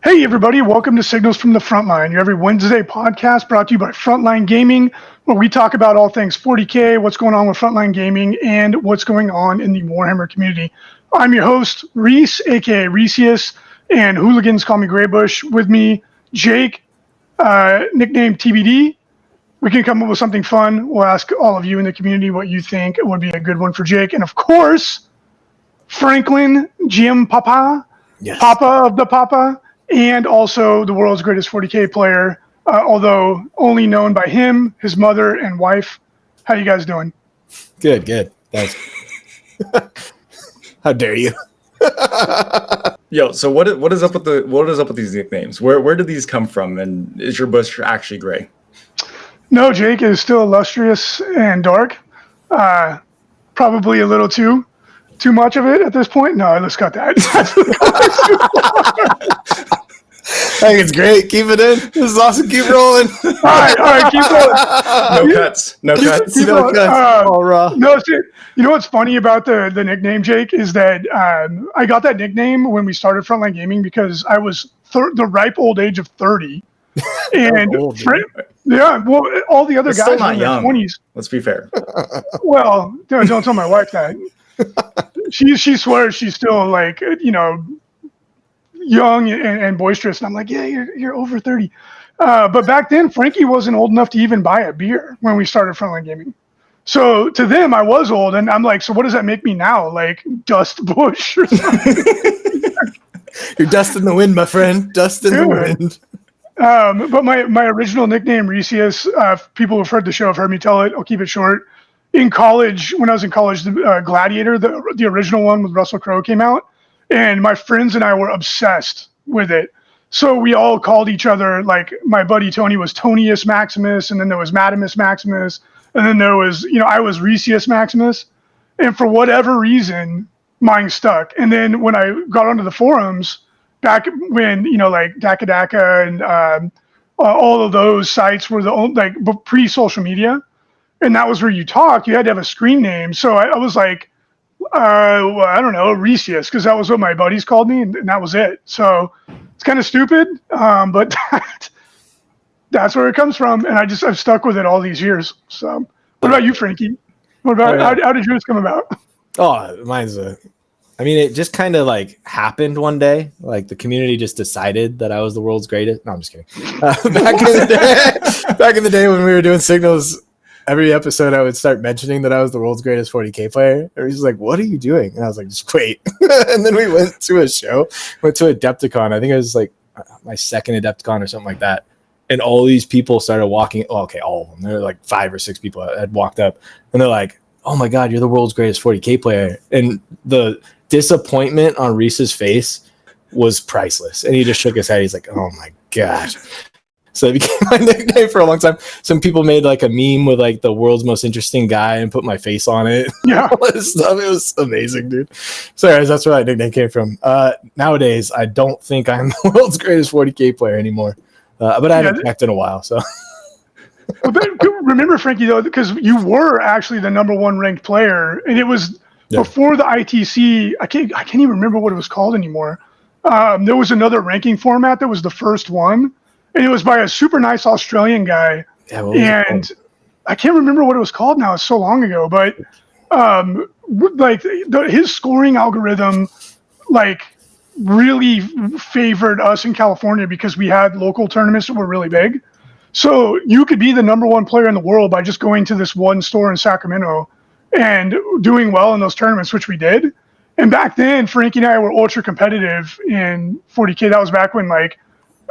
Hey everybody, welcome to Signals from the Frontline, your every Wednesday podcast brought to you by Frontline Gaming, where we talk about all things 40K, what's going on with Frontline Gaming, and what's going on in the Warhammer community. I'm your host, Reece, aka Reecius, and hooligans call me Graybush. With me, Jake, nickname TBD. We can come up with something fun. We'll ask all of you in the community what you think would be a good one for Jake. And of course, Franklin, Jim Papa, Yes. Papa of the Papa, and also the world's greatest 40K player, although only known by him, his mother, and wife. How you guys doing? Good. Thanks. How dare you? Yo, so what is up with these nicknames? Where do these come from? And is your bush actually gray? No, Jake is still illustrious and dark. Probably a little too much of it at this point. No, let's cut that. I think it's great. Keep it in. This is awesome. Keep rolling. All right, keep going. No cuts. Keep going. All raw. No, see, you know what's funny about the nickname, Jake, is that I got that nickname when we started Frontline Gaming because I was the ripe old age of 30. And old, well, all the other That's guys still are not in their young. 20s. Let's be fair. Well, don't tell my wife that. She swears she's still like, young and boisterous, and I'm like, yeah, you're over 30. But back then, Frankie wasn't old enough to even buy a beer when we started Frontline Gaming. So to them, I was old, and I'm like, so what does that make me now? Like Dust Bush or something? You're dust in the wind, my friend. Dust in the wind. But my original nickname, Reecius, people who've heard the show have heard me tell it. I'll keep it short. In college, when I was in college, the Gladiator, the original one with Russell Crowe came out, and my friends and I were obsessed with it. So we all called each other, like my buddy Tony was Tonius Maximus, and then there was Madamus Maximus, and then there was, I was Reecius Maximus. And for whatever reason, mine stuck. And then when I got onto the forums, back when, like Daka and all of those sites were the only, like pre-social media, and that was where you talk, you had to have a screen name. So I was like, well, I don't know, Reecius, because that was what my buddies called me, and that was it. So it's kind of stupid, but that's where it comes from, and I've stuck with it all these years. So, what about you, Frankie? What about how did yours come about? Oh, mine's it just kind of like happened one day. Like the community just decided that I was the world's greatest. No, I'm just kidding. Back in the day when we were doing Signals, every episode I would start mentioning that I was the world's greatest 40K player. And he's like, what are you doing? And I was like, just wait. And then we went to a Adepticon. I think it was like my second Adepticon or something like that. And all these people started walking. Oh, okay, all of them. There were like 5 or 6 people that had walked up. And they're like, oh my God, you're the world's greatest 40K player. And the disappointment on Reece's face was priceless. And he just shook his head. He's like, oh my God. So it became my nickname for a long time. Some people made like a meme with like the world's most interesting guy and put my face on it. Yeah. All this stuff. It was amazing, dude. So anyways, that's where that nickname came from. Nowadays, I don't think I'm the world's greatest 40K player anymore. But I haven't checked in a while. So But remember, Frankie, though, because you were actually the number 1 ranked player, and it was before the ITC. I can't even remember what it was called anymore. There was another ranking format that was the first one. And it was by a super nice Australian guy. Yeah, and I can't remember what it was called now. It's so long ago. But his scoring algorithm, like, really favored us in California because we had local tournaments that were really big. So you could be the number 1 player in the world by just going to this one store in Sacramento and doing well in those tournaments, which we did. And back then, Frankie and I were ultra competitive in 40K. That was back when, like,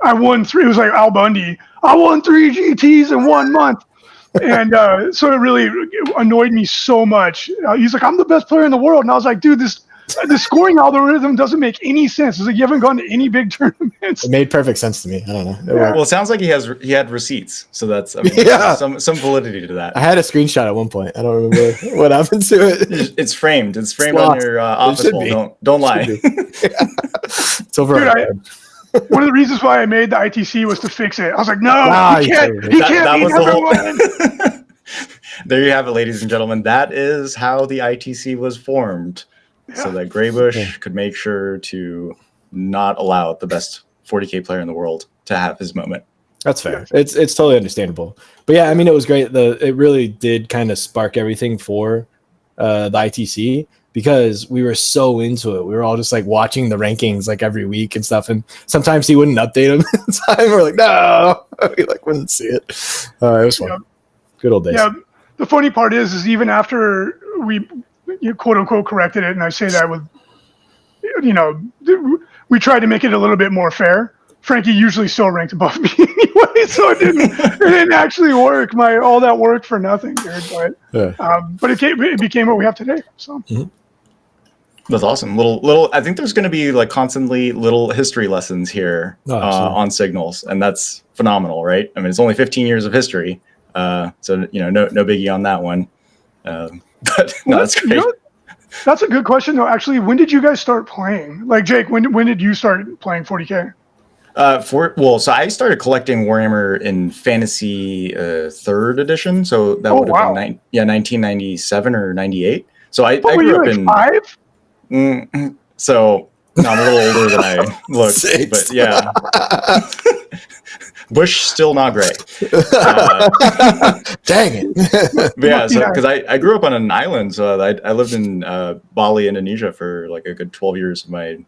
I won 3. It was like Al Bundy. I won 3 GTs in 1 month. And so it really annoyed me so much. He's like, I'm the best player in the world. And I was like, dude, the scoring algorithm doesn't make any sense. It's like, you haven't gone to any big tournaments. It made perfect sense to me. I don't know. Yeah. Well, it sounds like he had receipts. So that's some validity to that. I had a screenshot at one point. I don't remember what happened to it. It's framed. It's framed on your office wall. Don't lie. It's over. Dude, one of the reasons why I made the ITC was to fix it. I was like, no, he can't be number 1. There you have it, ladies and gentlemen. That is how the ITC was formed. Yeah. So that Graybush could make sure to not allow the best 40K player in the world to have his moment. That's fair. It's totally understandable. But yeah, I mean, it was great. It really did kind of spark everything for the ITC, because we were so into it. We were all just like watching the rankings like every week and stuff. And sometimes he wouldn't update them in time. We're like, no, we like wouldn't see it. It was fun. Yeah. Good old days. Yeah. The funny part is even after we quote unquote corrected it, and I say that with, we tried to make it a little bit more fair. Frankie usually still ranked above me anyway, so it didn't actually work. All that work for nothing, dude. But it became what we have today. So that's awesome. Little. I think there's going to be like constantly little history lessons here on Signals, and that's phenomenal, right? I mean, it's only 15 years of history, so no biggie on that one. But no, that's great. That's a good question, though. Actually, when did you guys start playing? Like Jake, when did you start playing 40K? So I started collecting Warhammer in Fantasy 3rd edition. So that would have been 1997 or 98. So I grew up in 5. So no, I'm a little older than I look, but yeah. Bush still not great. Dang it! But yeah, so because I grew up on an island, so I lived in Bali, Indonesia for like a good 12 years of my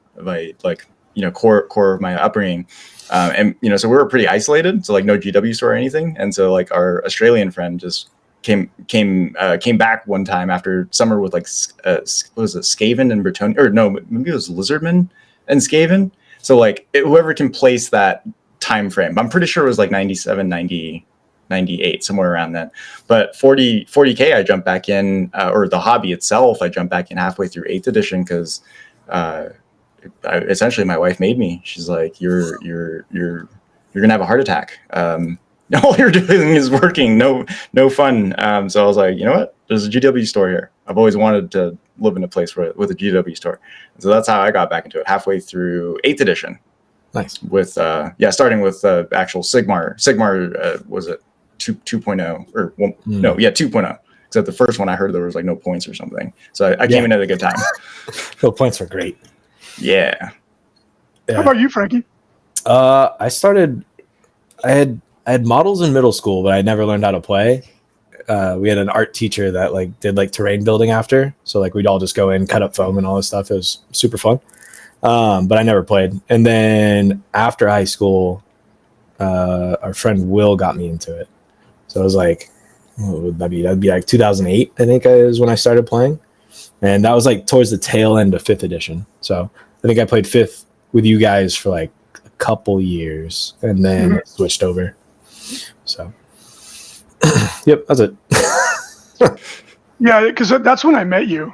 like core of my upbringing, and so we were pretty isolated, so like no GW store or anything, and so like our Australian friend just came back one time after summer with like what was it, Skaven and Breton, or no, maybe it was Lizardman and Skaven. So like whoever can place that time frame, I'm pretty sure it was like 97, 90, 98, somewhere around then. But 40K I jumped back in, or the hobby itself I jumped back in halfway through 8th edition, because essentially my wife made me. She's like, you're gonna have a heart attack. All you're doing is working, no fun. So I was like, you know what, there's a GW store here. I've always wanted to live in a place with a GW store. So that's how I got back into it, halfway through 8th edition. Nice. With starting with actual Sigmar. Was it 2.0 or 2.0? Except the first one I heard there was like no points or something. So I came in at a good time. No points were great. Yeah. How about you, Frankie? I had models in middle school, but I never learned how to play. We had an art teacher that like did like terrain building after, so like we'd all just go in, cut up foam and all this stuff. It was super fun. But I never played. And then after high school, our friend Will got me into it. So it was like, that'd be like 2008, I think, is when I started playing. And that was like towards the tail end of 5th edition. So I think I played 5th with you guys for like a couple years and then switched over. So, yep, that's it. Yeah, because that's when I met you.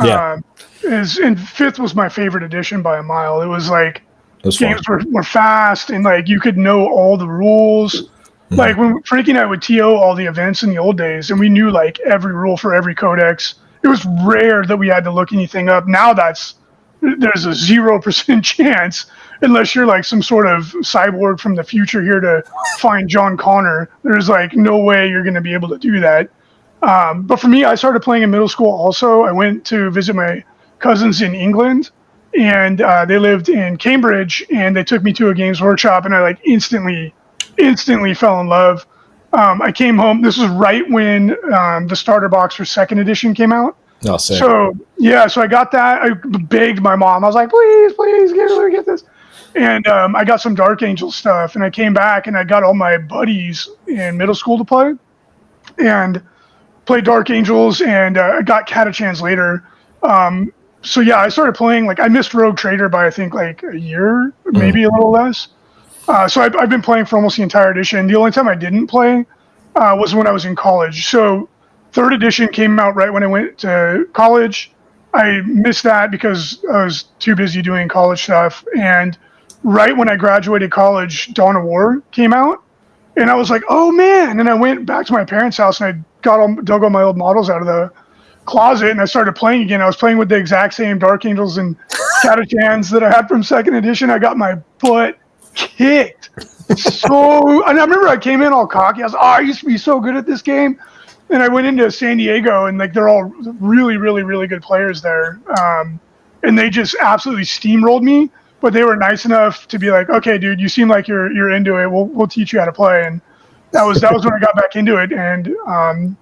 Yeah. And 5th was my favorite edition by a mile. It was like games fun. were fast, and like you could know all the rules. Mm-hmm. Like when Frankie and I would TO all the events in the old days, and we knew like every rule for every codex. It was rare that we had to look anything up. Now there's a 0% chance, unless you're like some sort of cyborg from the future here to find John Connor. There's like no way you're going to be able to do that. But for me, I started playing in middle school also. I went to visit my cousins in England, and they lived in Cambridge, and they took me to a Games Workshop, and I like instantly fell in love. I came home. This was right when the starter box for 2nd edition came out. Oh, sick. So I got that. I begged my mom. I was like, please, get this. And I got some Dark Angel stuff, and I came back, and I got all my buddies in middle school to play, and played Dark Angels, and I got Catachans later. So yeah, I started playing, like I missed Rogue Trader by I think like a year, maybe a little less. So I've been playing for almost the entire edition. The only time I didn't play was when I was in college. So 3rd edition came out right when I went to college. I missed that because I was too busy doing college stuff. And right when I graduated college, Dawn of War came out. And I was like, oh man. And I went back to my parents' house, and I dug all my old models out of the closet, and I started playing again. I was playing with the exact same Dark Angels and Catachans that I had from 2nd edition. I got my butt kicked. And I remember I came in all cocky. I was like, I used to be so good at this game. And I went into San Diego, and like they're all really, really, really good players there. And they just absolutely steamrolled me. but they were nice enough to be like, okay, dude, you seem like you're into it. We'll teach you how to play. And that was when I got back into it. And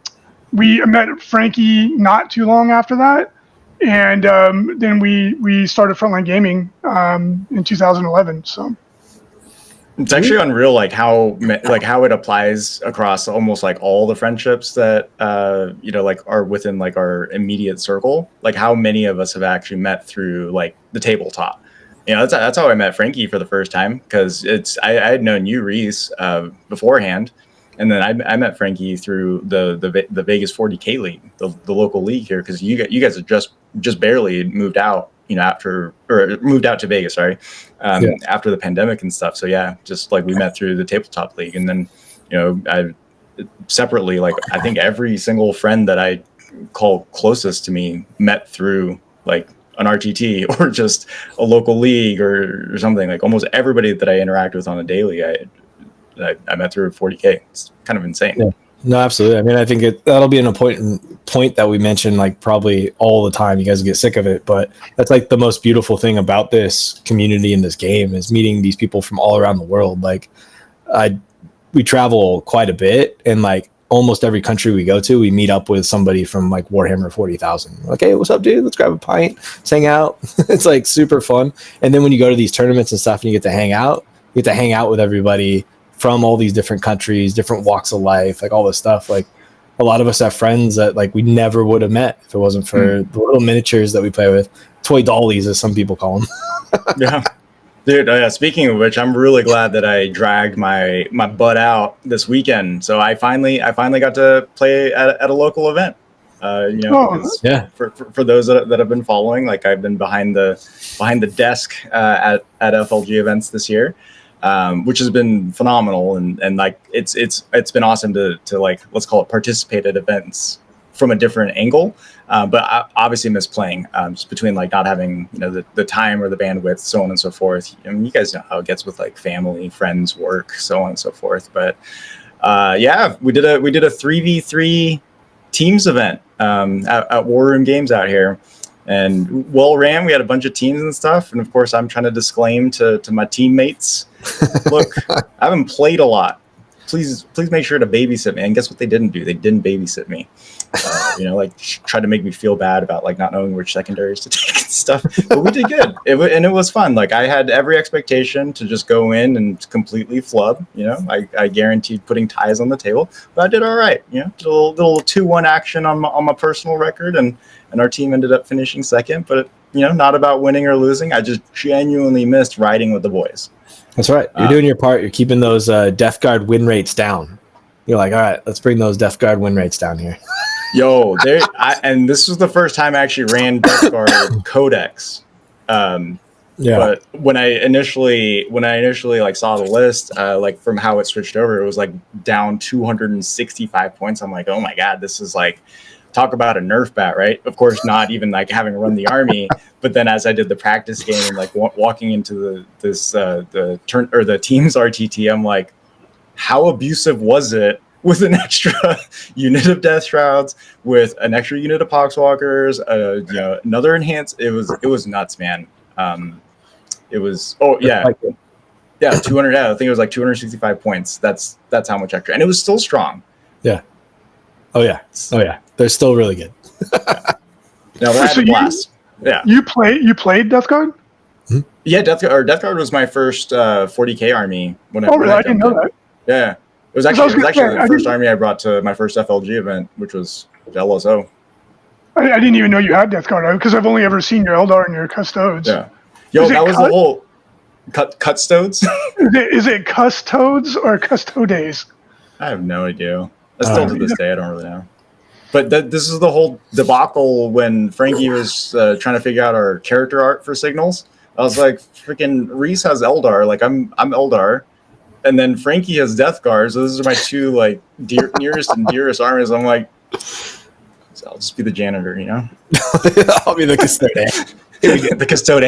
we met Frankie not too long after that. And then we started Frontline Gaming in 2011. So it's actually unreal, like how it applies across almost like all the friendships that like are within like our immediate circle. Like how many of us have actually met through like the tabletop. That's how I met Frankie for the first time, because I had known you, Reece, beforehand, and then I met Frankie through the Vegas 40K league, the local league here, because you guys have just barely moved out, moved out to Vegas, sorry, after the pandemic and stuff. So yeah, just like we met through the tabletop league, and then I separately, like I think every single friend that I call closest to me met through like an RTT or just a local league or something. Like almost everybody that I interact with on a daily, I met through 40K. It's kind of insane. Yeah. No, absolutely. I mean, I think that'll be an important point that we mention like probably all the time. You guys get sick of it, but that's like the most beautiful thing about this community in this game is meeting these people from all around the world. Like we travel quite a bit, and like almost every country we go to, we meet up with somebody from like Warhammer 40,000. Like, hey, what's up, dude? Let's grab a pint, let's hang out. It's like super fun. And then when you go to these tournaments and stuff and you get to hang out with everybody from all these different countries, different walks of life, like all this stuff. Like a lot of us have friends that like we never would have met if it wasn't for the little miniatures that we play with. Toy dollies, as some people call them. Yeah. Dude, speaking of which, I'm really glad that I dragged my butt out this weekend. So I finally got to play at a local event. For those that have been following, like I've been behind the desk at FLG events this year, which has been phenomenal, and like it's been awesome to like, let's call it, participate at events from a different angle. But I obviously miss playing, just between like not having the time or the bandwidth, so on and so forth. I mean, you guys know how it gets with like family, friends, work, so on and so forth. But we did a 3v3 teams event at War Room Games out here, and well ran. We had a bunch of teams and stuff, and of course I'm trying to disclaim to my teammates, look, I haven't played a lot. Please make sure to babysit me. And guess what they didn't do? They didn't babysit me. Like try to make me feel bad about like not knowing which secondaries to take and stuff. But we did good. It was fun. Like I had every expectation to just go in and completely flub. I guaranteed putting ties on the table, but I did all right. Did a little 2-1 action on my personal record, and our team ended up finishing second. But not about winning or losing. I just genuinely missed riding with the boys. That's right. You're doing your part. You're keeping those Death Guard win rates down. You're like, all right, let's bring those Death Guard win rates down here. Yo, and this was the first time I actually ran Death Guard Codex. But when I initially like saw the list, like from how it switched over, it was like down 265 points. I'm like, oh my god, this is like, talk about a nerf bat, right? Of course, not even like having run the army, but then as I did the practice game and like walking into the team's RTT, I'm like, how abusive was it with an extra unit of Death Shrouds, with an extra unit of Poxwalkers, another enhanced? It was nuts, man. It was 200. I think it was like 265 points. That's how much extra, and it was still strong. Yeah. Oh yeah. They're still really good. No, I had a blast. You played Death Guard? Mm-hmm. Yeah, Death Guard was my first 40K army. I didn't know that. Yeah, it was actually the first army I brought to my first FLG event, which was LSO. I didn't even know you had Death Guard, because I've only ever seen your Eldar and your Custodes. Yeah. Yo, that was the whole Custodes. Is it Custodes or Custodes? I have no idea. Still to this day, I don't really know. But this is the whole debacle when Frankie was trying to figure out our character art for signals. I was like, freaking Reece has Eldar, like I'm Eldar, and then Frankie has Death Guard. So those are my two like nearest and dearest armies. I'm like, so I'll just be the janitor, I'll be the custode. The custode.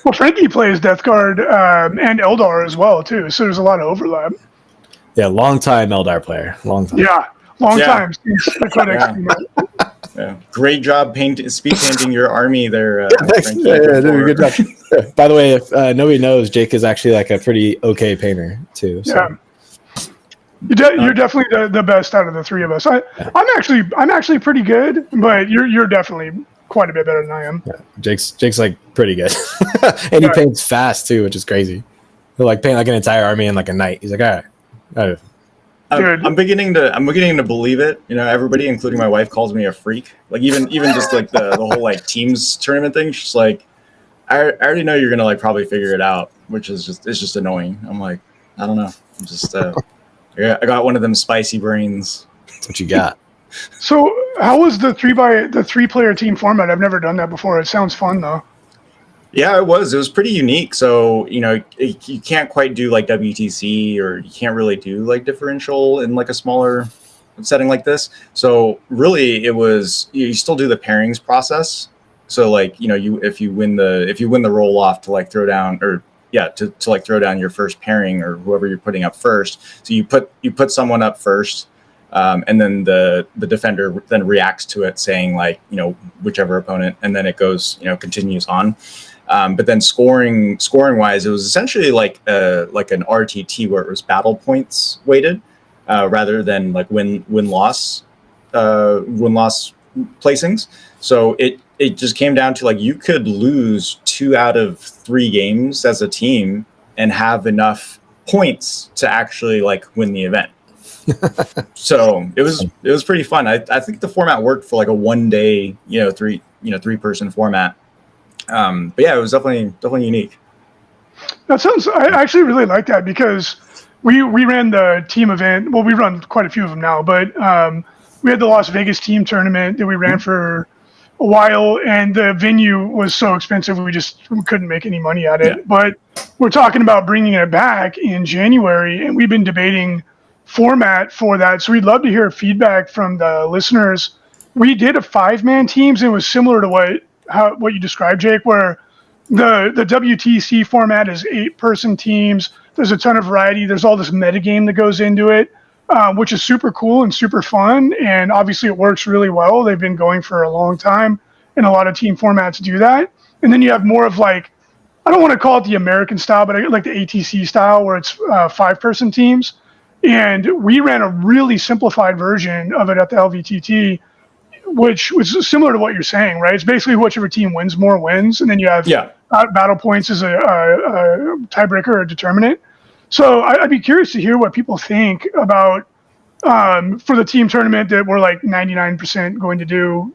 Well, Frankie plays Death Guard and Eldar as well too, so there's a lot of overlap. Yeah, long time Eldar player. Long time. Yeah, long time. Since the Codex came out. Yeah. Great job speed painting your army there. Thanks. Frankie, Did a good job. By the way, if nobody knows, Jake is actually like a pretty okay painter too. So. Yeah. You're definitely the best out of the three of us. I'm actually pretty good, but you're definitely quite a bit better than I am. Yeah. Jake's like pretty good, and he paints fast too, which is crazy. He'll like paint like an entire army in like a night. He's like, all right. I'm beginning to believe it. You know, everybody, including my wife, calls me a freak. Like even just like the whole like teams tournament thing. She's like, I already know you're gonna like probably figure it out, which is just annoying. I'm like, I don't know. I'm just I got one of them spicy brains. That's what you got. So how was the 3-player team format? I've never done that before. It sounds fun though. Yeah, it was pretty unique. So, you know, you can't quite do like WTC, or you can't really do like differential in like a smaller setting like this. So really it was, you still do the pairings process. So like, you know, if you win the roll off to like throw down, or to like throw down your first pairing or whoever you're putting up first. So you put someone up first, and then the defender then reacts to it, saying like, you know, whichever opponent, and then it goes, you know, continues on. But then scoring wise, it was essentially like an RTT where it was battle points weighted, rather than like win loss placings. So it just came down to like, you could lose 2 out of 3 games as a team and have enough points to actually like win the event. So it was pretty fun. I think the format worked for like a 1 day, 3-person format. But yeah, it was definitely unique. That sounds. I actually really like that, because we ran the team event. Well, we run quite a few of them now, but we had the Las Vegas team tournament that we ran for a while, and the venue was so expensive we couldn't make any money at it. Yeah. But we're talking about bringing it back in January, and we've been debating format for that. So we'd love to hear feedback from the listeners. We did a 5-man teams, and it was similar to what you described, Jake, where the WTC format is 8-person teams. There's a ton of variety. There's all this metagame that goes into it, which is super cool and super fun. And obviously it works really well. They've been going for a long time, and a lot of team formats do that. And then you have more of like, I don't want to call it the American style, but I like the ATC style, where it's 5-person teams. And we ran a really simplified version of it at the LVTT, which was similar to what you're saying, right? It's basically whichever team wins more wins, and then you have battle points as a tiebreaker or a determinant. So I'd be curious to hear what people think about for the team tournament that we're like 99% going to do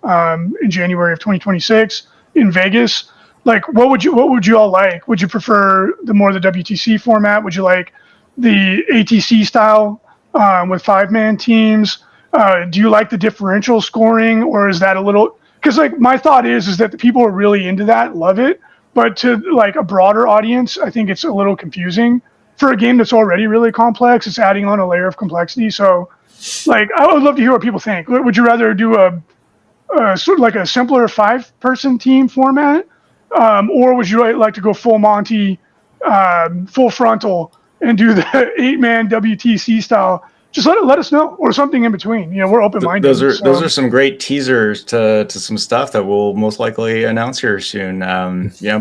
in January of 2026 in Vegas. Like, what would you all like? Would you prefer the WTC format? Would you like the ATC style with 5-man teams? Do you like the differential scoring, or is that a little? Because like my thought is that the people who are really into that love it, but to like a broader audience, I think it's a little confusing for a game that's already really complex. It's adding on a layer of complexity. So, like, I would love to hear what people think. Would you rather do a sort of like a simpler 5-person team format, or would you like to go full Monty, full frontal, and do the 8-man WTC style? Just let us know, or something in between. You know, we're open-minded. Those are some great teasers to some stuff that we'll most likely announce here soon.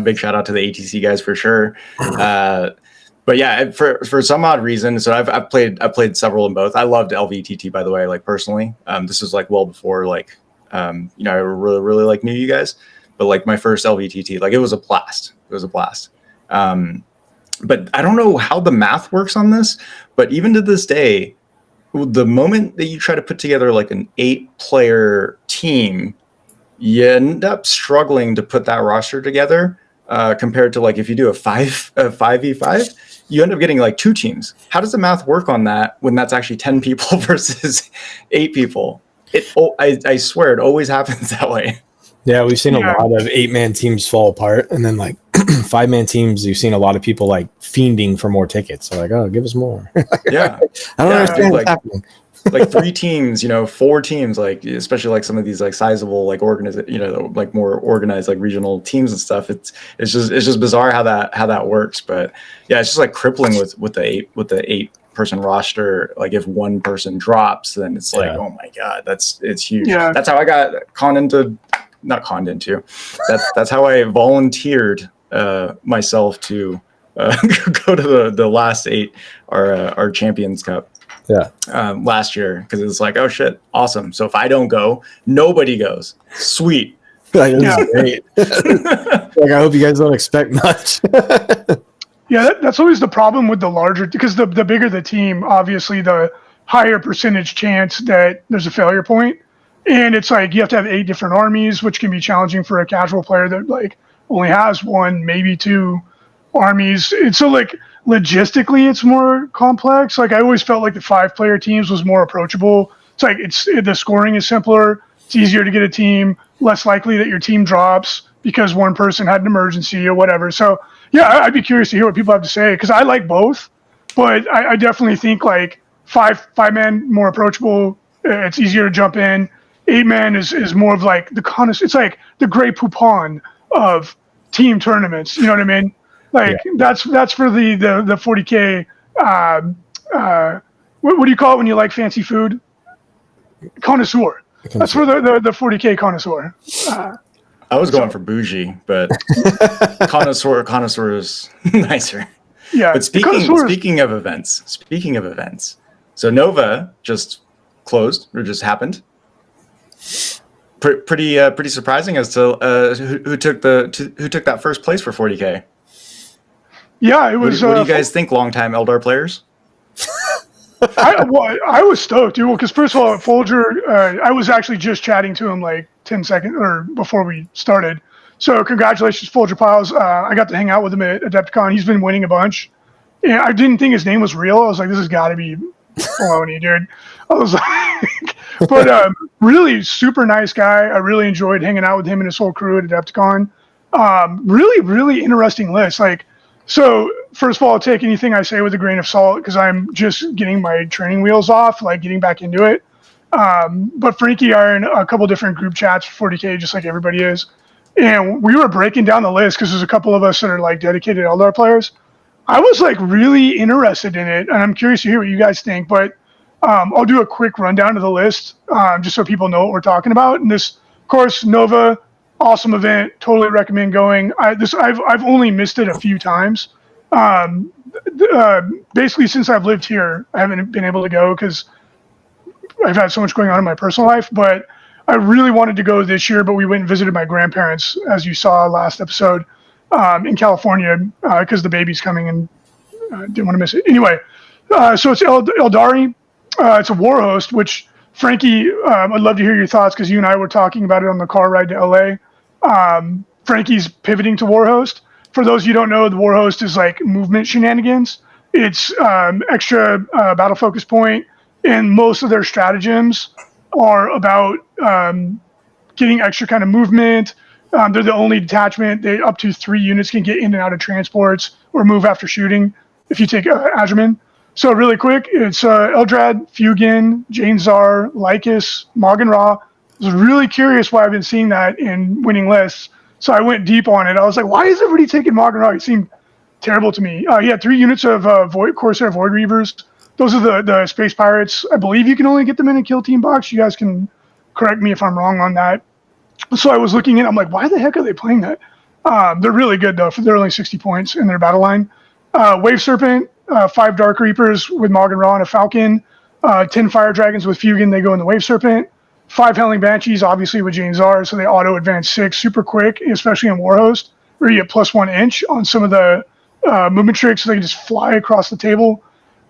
Big shout out to the ATC guys for sure. But yeah, for some odd reason, so I've played several in both. I loved LVTT, by the way, like personally. This was like well before like I really like knew you guys, but like my first LVTT, like it was a blast. But I don't know how the math works on this, but even to this day, the moment that you try to put together like an 8-player team, you end up struggling to put that roster together compared to like if you do a 5v5, you end up getting like 2 teams. How does the math work on that when that's actually 10 people versus 8 people? I swear it always happens that way. Yeah, we've seen a lot of 8-man teams fall apart, and then like 5-man teams, you've seen a lot of people like fiending for more tickets. So like, oh, give us more. Yeah, I don't understand what's happening. Like 3 teams, 4 teams, like especially like some of these like sizable like like more organized like regional teams and stuff. It's just bizarre how that works. But yeah, it's just like crippling with the person roster, like if one person drops, then it's like, oh my god, it's huge. Yeah. That's how I got not conned into. That's how I volunteered myself to go to the last 8, our Champions Cup. Last year, because it's like, oh shit, awesome. So if I don't go, nobody goes. Sweet. Like, this is great. Like, I hope you guys don't expect much. Yeah, that's always the problem with the larger, because the bigger the team, obviously the higher percentage chance that there's a failure point. And it's like you have to have 8 different armies, which can be challenging for a casual player that like only has 1, maybe 2 armies. And so like logistically it's more complex. Like I always felt like the 5-player teams was more approachable. It's like the scoring is simpler, it's easier to get a team, less likely that your team drops because one person had an emergency or whatever. So yeah, I'd be curious to hear what people have to say, because I like both, but I definitely think like 5-man more approachable. It's easier to jump in. 8-man is more of like it's like the Grey Poupon of team tournaments. You know what I mean? Like that's for the 40K. What do you call it when you like fancy food? Connoisseur. That's for the 40K connoisseur. I was going for bougie, but connoisseur is nicer. Yeah. But speaking of events, so Nova just closed or just happened. Pretty surprising as to who took that first place for 40K. Yeah, it was. What do you guys think, longtime Eldar players? I was stoked, dude. Well, because first of all, Folger, I was actually just chatting to him like 10 seconds or before we started. So congratulations, Folger Piles. I got to hang out with him at Adepticon. He's been winning a bunch. And I didn't think his name was real. I was like, this has got to be baloney, dude. I was like, but really super nice guy. I really enjoyed hanging out with him and his whole crew at Adepticon. Really, really interesting list. Like, so first of all, I'll take anything I say with a grain of salt because I'm just getting my training wheels off, like getting back into it. But Frankie are in a couple different group chats for 40K, just like everybody is. And we were breaking down the list because there's a couple of us that are like dedicated Eldar players. I was like really interested in it, and I'm curious to hear what you guys think. But I'll do a quick rundown of the list just so people know what we're talking about. And this, of course, Nova, awesome event. Totally recommend going. I've only missed it a few times. Basically, since I've lived here, I haven't been able to go because I've had so much going on in my personal life. But I really wanted to go this year, but we went and visited my grandparents, as you saw last episode, in California because the baby's coming and didn't want to miss it. Anyway, so it's Eldari. It's a war host, which, Frankie, I'd love to hear your thoughts because you and I were talking about it on the car ride to LA. Frankie's pivoting to war host. For those you don't know, the war host is like movement shenanigans. It's extra battle focus point, and most of their stratagems are about getting extra kind of movement. They're the only detachment. They up to 3 units can get in and out of transports or move after shooting if you take Adjaman. So really quick, it's Eldrad, Fugin, Jane Zar, Lycus, Magan Ra. I was really curious why I've been seeing that in winning lists. So I went deep on it. I was like, why is everybody taking Magan Ra? It seemed terrible to me. He had 3 units of Corsair Void Reavers. Those are the Space Pirates. I believe you can only get them in a kill team box. You guys can correct me if I'm wrong on that. So I was looking at, I'm like, why the heck are they playing that? They're really good though. They're only 60 points in their battle line. Wave Serpent, 5 Dark Reapers with Magan Ra and a Falcon, 10 Fire Dragons with Fugin. They go in the Wave Serpent. 5 Howling Banshees, obviously with Jane Zar, so they auto advance 6 super quick, especially in Warhost, where you get +1 inch on some of the movement tricks, so they can just fly across the table.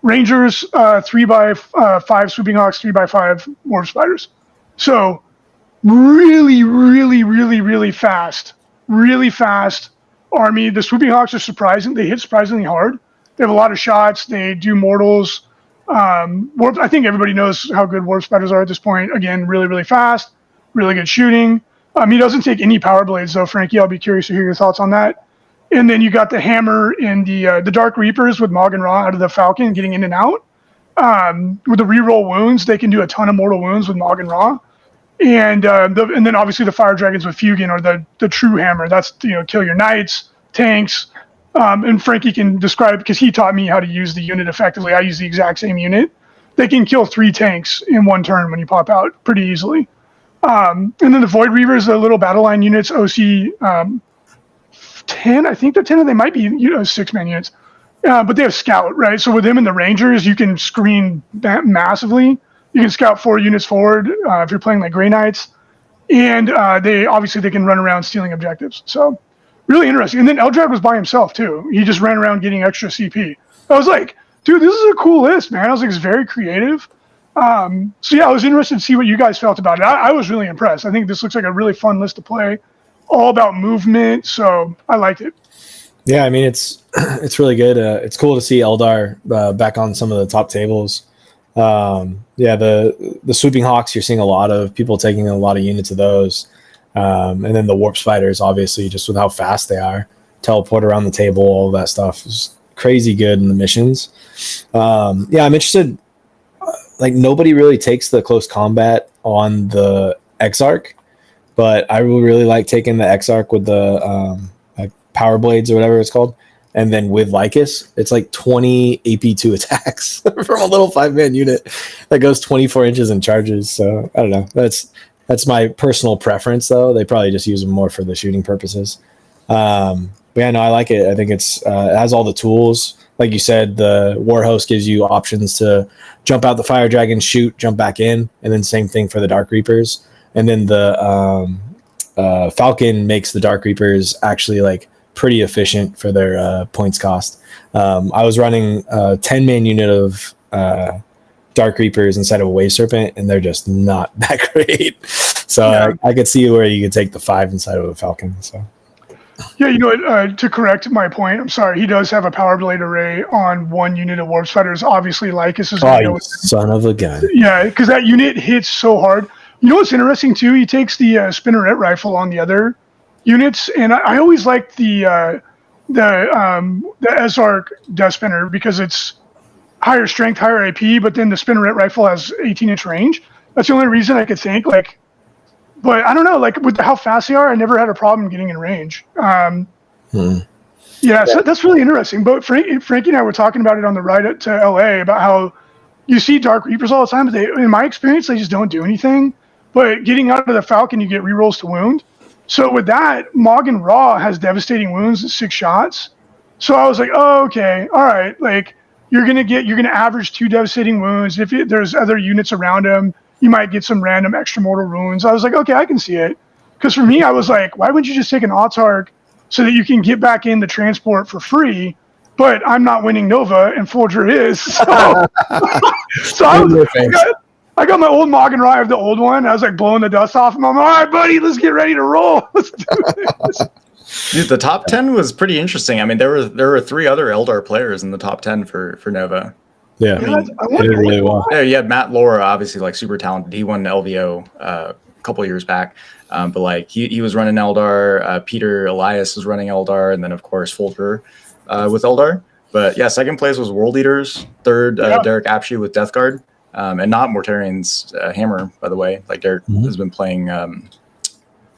Rangers, 3x5 Swooping Hawks, 3x5 Warp Spiders. So really, really, really, really fast army. The Swooping Hawks are surprising. They hit surprisingly hard. They have a lot of shots. They do mortals. I think everybody knows how good Warp Spiders are at this point. Again, really, really fast, really good shooting. He doesn't take any power blades though, Frankie. I'll be curious to hear your thoughts on that. And then you got the hammer in the Dark Reapers with Magan Ra out of the Falcon getting in and out. With the reroll wounds, they can do a ton of mortal wounds with Magan Ra. And then obviously the Fire Dragons with Fugin are the true hammer. That's kill your knights, tanks, and Frankie can describe, because he taught me how to use the unit effectively. I use the exact same unit. They can kill 3 tanks in one turn when you pop out pretty easily. And then the Void Reavers, the little battle line units, OC 10, I think they're 10, or they might be 6-man units. But they have Scout, right? So with them and the Rangers, you can screen massively. You can scout 4 units forward if you're playing like Grey Knights. And they can run around stealing objectives. So really interesting. And then Eldrad was by himself too. He just ran around getting extra CP. I was like, dude, this is a cool list, man. I was like, it's very creative. So yeah, I was interested to see what you guys felt about it. I was really impressed. I think this looks like a really fun list to play, all about movement. So I liked it. Yeah, I mean, it's really good. It's cool to see Eldar back on some of the top tables. Yeah, the Swooping Hawks, you're seeing a lot of people taking a lot of units of those. And then the Warp Spiders, obviously, just with how fast they are, teleport around the table, all that stuff is crazy good in the missions. Yeah, I'm interested. Like, nobody really takes the close combat on the Exarch, but I really like taking the Exarch with the like Power Blades or whatever it's called. And then with Lycus, it's like 20 AP2 attacks from a little 5-man unit that goes 24 inches and charges. So I don't know. That's my personal preference, though. They probably just use them more for the shooting purposes. But yeah, no, I like it. I think it has all the tools. Like you said, the Warhost gives you options to jump out the Fire Dragon, shoot, jump back in, and then same thing for the Dark Reapers. And then the Falcon makes the Dark Reapers actually like pretty efficient for their points cost. I was running a 10-man unit of Dark Reapers inside of a Wave Serpent, and they're just not that great. So yeah. I could see where you could take the 5 inside of a Falcon. So yeah, you know what? To correct my point, I'm sorry. He does have a Power Blade array on 1 unit of Warp Spiders. Obviously, Lycus is going to go with son of a gun. Yeah, because that unit hits so hard. You know what's interesting too? He takes the Spinneret rifle on the other units, and I always liked the Ezarch Death Spinner because it's higher strength, higher AP, but then the Spinneret rifle has 18-inch range. That's the only reason I could think. Like, but I don't know. Like with how fast they are, I never had a problem getting in range. Yeah, so that's really interesting. But Frankie and I were talking about it on the ride to LA about how you see Dark Reapers all the time, but in my experience, they just don't do anything. But getting out of the Falcon, you get rerolls to wound. So with that, Morgan Raw has devastating wounds at 6 shots. So I was like, oh, okay, all right. Like you're gonna average 2 devastating wounds. If there's other units around him, you might get some random extra mortal wounds. I was like, okay, I can see it. Because for me, I was like, why wouldn't you just take an Autarch so that you can get back in the transport for free? But I'm not winning Nova, and Folger is. So, I got my old Morgan Rye of the old one. I was like blowing the dust off him. I'm like, all right, buddy, let's get ready to roll. Let's do this. Dude, the top 10 was pretty interesting. I mean, there were 3 other Eldar players in the top 10 for Nova. Yeah, I did really well. Yeah, you had Matt Laura, obviously, like super talented. He won LVO a couple of years back, but like he was running Eldar. Peter Elias was running Eldar, and then of course Folger with Eldar. But yeah, second place was World Eaters. Third, Derek Apshe with Death Guard, and not Mortarian's Hammer, by the way. Like Derek has been playing.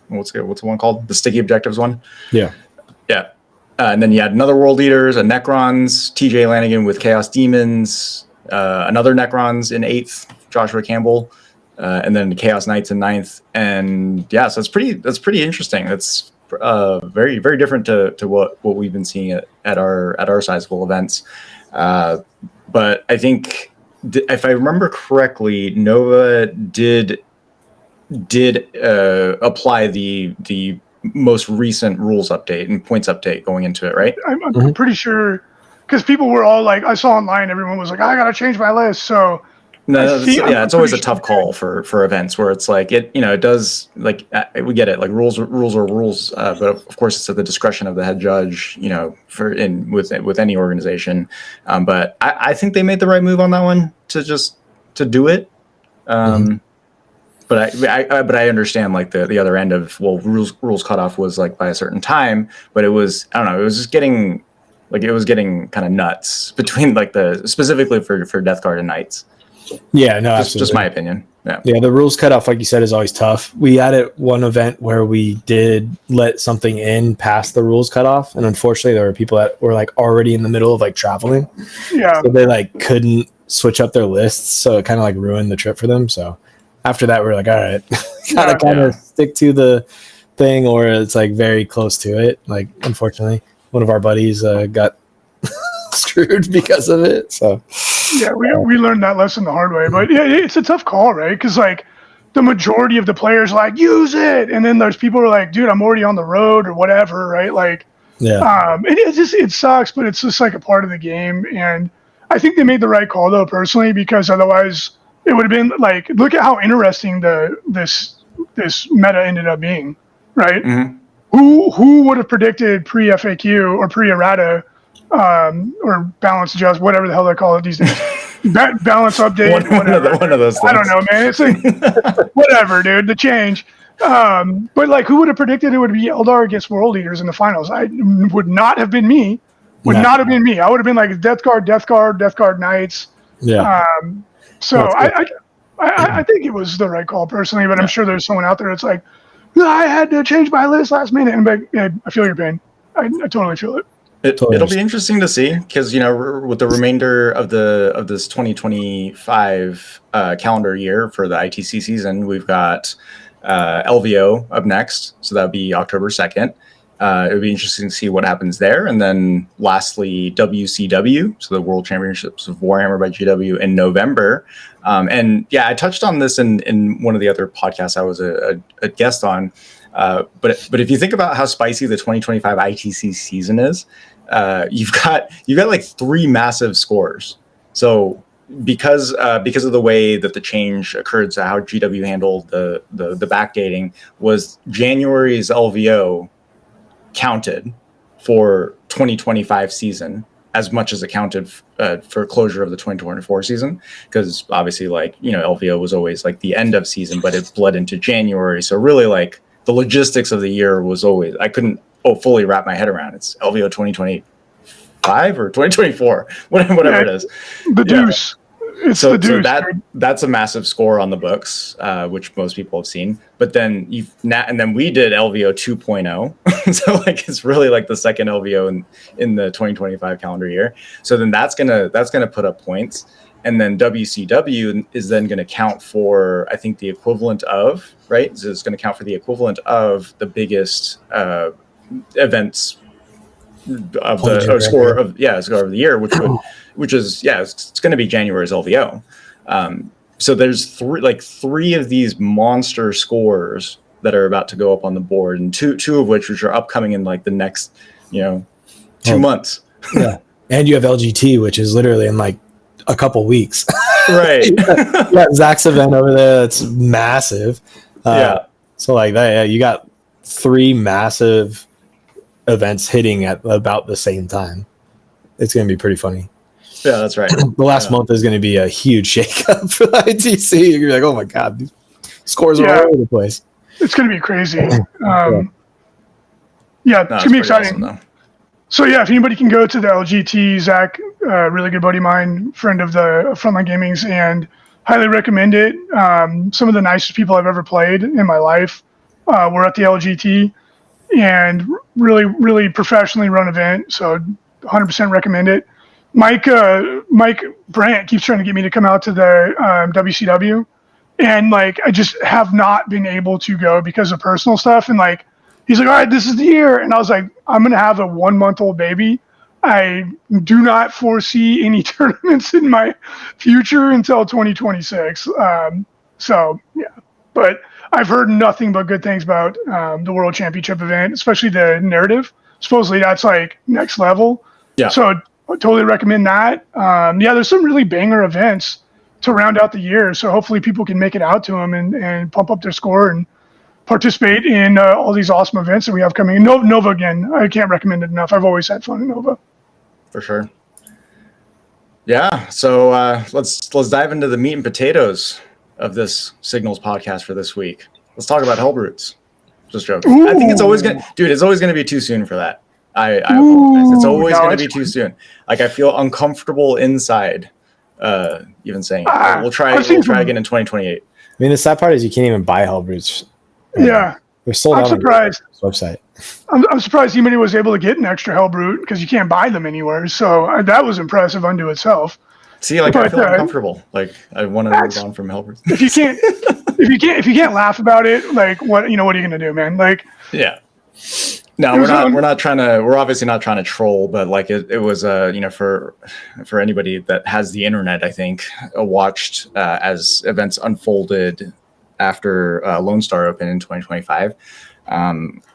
What's the one called? The Sticky Objectives one. Yeah. And then you had another World Eaters, a Necrons, TJ Lanigan with Chaos Demons, another Necrons in 8th, Joshua Campbell, and then the Chaos Knights in 9th. And yeah, so that's pretty interesting. That's very, very different to what we've been seeing at our sizable events. But I think if I remember correctly, Nova did apply the most recent rules update and points update going into it, right? I'm pretty sure, because people were all like, I saw online, everyone was like, I gotta change my list. So it's always a tough call for events where it's like it does, like we get it, like rules are rules, but of course it's at the discretion of the head judge, with any organization. But I think they made the right move on that one to do it. But I understand like the other end of, well, rules cutoff was like by a certain time, but it was, I don't know, it was just getting kind of nuts between like specifically for Death Guard and Knights. Yeah, no, just my opinion. Yeah, the rules cutoff, like you said, is always tough. We had it one event where we did let something in past the rules cutoff, and unfortunately, there were people that were like already in the middle of like traveling, Yeah. so they like couldn't switch up their lists, so it kind of like ruined the trip for them. So after that, we're like, all right, gotta kind of stick to the thing, or it's like very close to it. Like, unfortunately, one of our buddies got screwed because of it. So yeah, we learned that lesson the hard way. But yeah, it's a tough call, right? Because like the majority of the players are like use it, and then there's people who are like, dude, I'm already on the road or whatever, right? Like, it sucks, but it's just like a part of the game. And I think they made the right call though, personally, because otherwise it would have been like, look at how interesting this meta ended up being, right? Mm-hmm. Who would have predicted pre FAQ or pre errata? Or balance adjust, whatever the hell they call it these days. Balance update, whatever. One of those things. I don't know, man. It's like whatever, dude. The change. But like, who would have predicted it would be Eldar against World Leaders in the finals? I would not have been me. Not have been me. I would have been like Death Guard Knights. Yeah. So I think it was the right call personally, but I'm sure there's someone out there that's like, I had to change my list last minute, and like, yeah, I feel your pain. I totally feel it. It'll be interesting to see because with the remainder of this 2025 calendar year for the ITC season, we've got LVO up next, so that'll be October 2nd. It would be interesting to see what happens there, and then lastly WCW, so the World Championships of Warhammer by GW in November. And yeah, I touched on this in one of the other podcasts I was a guest on. But if you think about how spicy the 2025 ITC season is, you've got like 3 massive scores. So because of the way that the change occurred, so how GW handled the backdating was January's LVO counted for 2025 season as much as it counted for closure of the 2024 season, because obviously LVO was always like the end of season, but it bled into January. So really like the logistics of the year was always, I couldn't fully wrap my head around. It's LVO 2025 or 2024, whatever it is. The deuce. It's the deuce. So that's a massive score on the books, which most people have seen. But then and then we did LVO 2.0. So like it's really like the second LVO in the 2025 calendar year. So then that's gonna put up points. And then WCW is then going to count for, I think, the equivalent of, right? So it's going to count for the equivalent of the biggest events of the score of the year, which is it's going to be January's LVO. So there's three of these monster scores that are about to go up on the board, and two of which are upcoming in like the next 2 months. Yeah, and you have LGT, which is literally in like a couple weeks. Right. Yeah, Zach's event over there, that's massive. So like that, you got 3 massive events hitting at about the same time. It's going to be pretty funny. Yeah, that's right. The last month is going to be a huge shakeup for the ITC. You're gonna be like, oh my god, these scores are all over the place. It's going to be crazy. It's going to be exciting. Awesome, so yeah, if anybody can go to the LGT, Zach, really good buddy of mine, friend of the Frontline Gaming's, and highly recommend it. Some of the nicest people I've ever played in my life were at the LGT, and really, really professionally run event. So 100% recommend it. Mike Brandt keeps trying to get me to come out to the WCW, and like I just have not been able to go because of personal stuff. And like he's like, all right, this is the year, and I was like, I'm gonna have a 1-month-old baby. I do not foresee any tournaments in my future until 2026. So yeah, but I've heard nothing but good things about the World Championship event, especially the narrative. Supposedly that's like next level. Yeah. So I totally recommend that. There's some really banger events to round out the year. So hopefully people can make it out to them and pump up their score and participate in all these awesome events that we have coming. Nova again, I can't recommend it enough. I've always had fun in Nova. For sure. Yeah. So let's dive into the meat and potatoes of this Signals podcast for this week. Let's talk about Helbrutes. Just joking. Ooh. I think it's always gonna be too soon for that. I apologize. It's always going to be too soon. Like I feel uncomfortable inside, even saying we'll try again in 2028. mean, the sad part is you can't even buy Helbrutes. Yeah. They're sold I'm out surprised. on the website. I'm surprised Humanity was able to get an extra Helbrute because you can't buy them anywhere. So that was impressive unto itself. See, like, I But feel uncomfortable. Like, I want to move on from Helbrute. if you can't laugh about it, like what are you gonna do, man? Like, yeah. No, we're obviously not trying to troll, but like it was for anybody that has the internet, I think watched as events unfolded after Lone Star Open in 2025,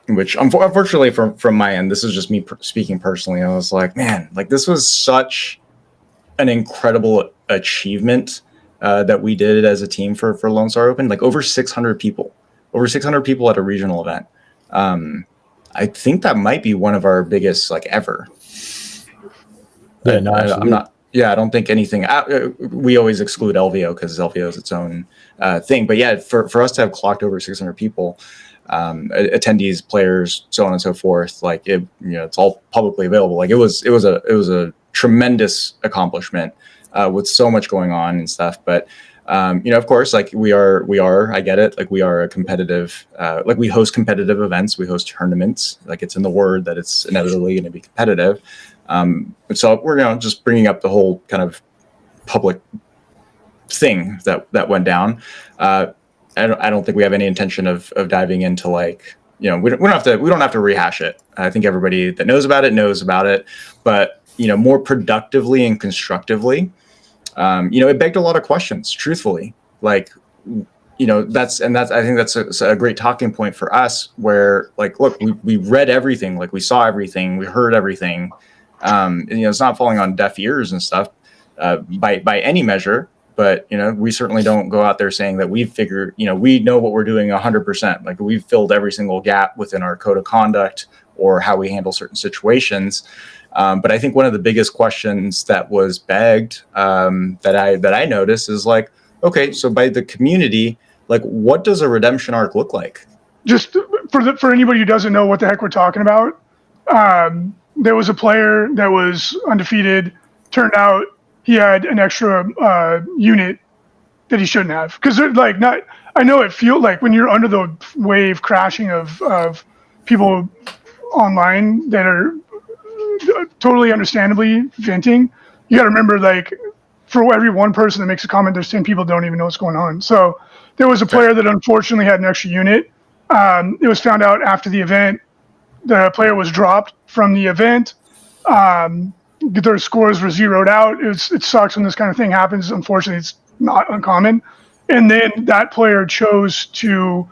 which unfortunately from my end, this is just me speaking personally. I was like, man, like this was such an incredible achievement that we did as a team for Lone Star Open, like over 600 people at a regional event. I think that might be one of our biggest like ever. Yeah, no, I'm not. Yeah, I don't think anything. We always exclude LVO because LVO is its own thing. But yeah, for us to have clocked over 600 people, attendees, players, so on and so forth, like it, it's all publicly available. Like it was a tremendous accomplishment with so much going on and stuff. But of course, like we are, I get it. Like we are a competitive, like we host competitive events, we host tournaments, like it's in the word that it's inevitably going to be competitive. So we're, just bringing up the whole kind of public thing that went down. I don't think we have any intention of diving into like, we don't have to rehash it. I think everybody that knows about it, but more productively and constructively, it begged a lot of questions, truthfully. Like, I think that's a great talking point for us where like, look, we read everything, like we saw everything, we heard everything. And, it's not falling on deaf ears and stuff, by any measure, but, we certainly don't go out there saying that we've figured, we know what we're doing 100%. Like we've filled every single gap within our code of conduct or how we handle certain situations. But I think one of the biggest questions that was begged that I noticed is like, okay, so by the community, like, what does a redemption arc look like? Just for anybody who doesn't know what the heck we're talking about, there was a player that was undefeated. Turned out he had an extra unit that he shouldn't have because they're like not. I know it feels like when you're under the wave crashing of people online that are totally understandably venting, you got to remember, like, for every one person that makes a comment, there's 10 people that don't even know what's going on. So there was a player that unfortunately had an extra unit. It was found out after the event. The player was dropped from the event. Their scores were zeroed out. It sucks when this kind of thing happens. Unfortunately, it's not uncommon. And then that player chose to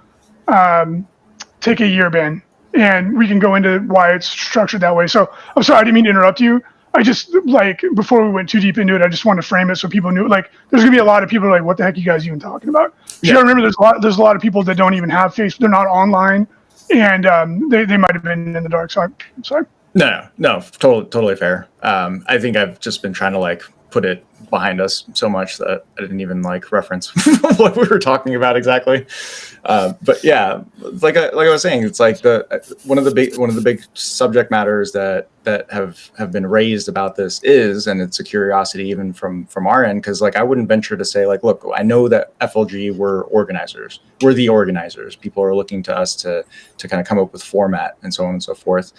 take a year ban. And we can go into why it's structured that way. So I'm sorry, I didn't mean to interrupt you. I just, like, before we went too deep into it, I just wanted to frame it so people knew, like, there's going to be a lot of people like, what the heck are you guys even talking about? You got to remember there's a lot of people that don't even have Facebook. They're not online. And they might have been in the dark. So I'm sorry. No, totally fair. I think I've just been trying to like put it behind us so much that I didn't even like reference what we were talking about exactly. But yeah, like I was saying, it's like one of the big subject matters that have been raised about this is, and it's a curiosity even from our end, because like I wouldn't venture to say like, look, I know that FLG we're the organizers. People are looking to us to kind of come up with format and so on and so forth.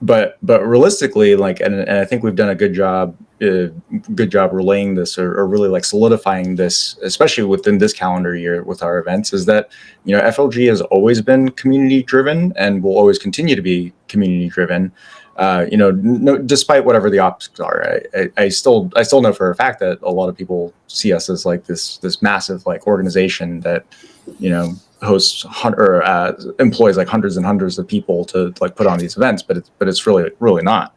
But realistically, like, and I think we've done a good job relaying this or really like solidifying this, especially within this calendar year with our events, is that, FLG has always been community driven and will always continue to be community driven. Despite whatever the optics are, I still know for a fact that a lot of people see us as like this massive like organization that, hosts or employs like hundreds and hundreds of people to like put on these events, but it's really not.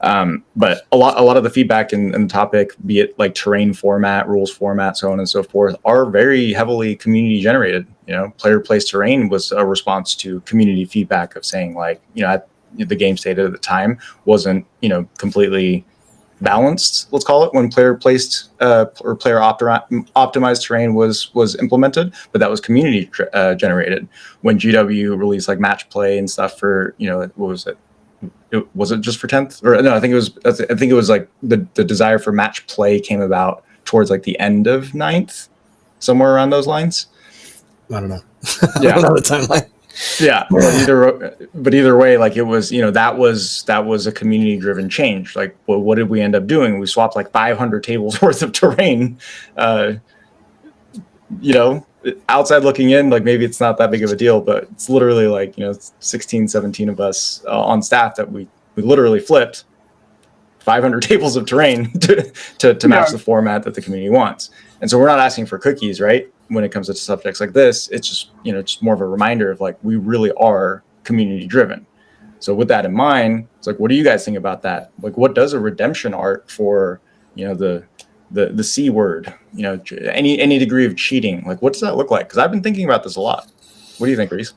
But a lot of the feedback in the topic, be it like terrain format, rules format, so on and so forth, are very heavily community generated. Player placed terrain was a response to community feedback of saying like, the game state at the time wasn't, completely balanced, let's call it, when player placed or player optimized terrain was implemented, but that was community generated. When GW released like match play and stuff for, what was it? Was it just for 10th? Or no, I think it was like the desire for match play came about towards like the end of 9th. somewhere around those lines. I don't know. Yeah. I don't know the timeline. Yeah, but either way, like it was, that was a community driven change. Like, well, what did we end up doing? We swapped like 500 tables worth of terrain. Outside looking in, like maybe it's not that big of a deal, but it's literally like 16, 17 of us on staff that we literally flipped 500 tables of terrain to match the format that the community wants. And so we're not asking for cookies, right? When it comes to subjects like this, it's just, just more of a reminder of like, we really are community driven. So with that in mind, it's like, what do you guys think about that? Like, what does a redemption art for, the C word, any degree of cheating? Like, what does that look like? Because I've been thinking about this a lot. What do you think, Reece?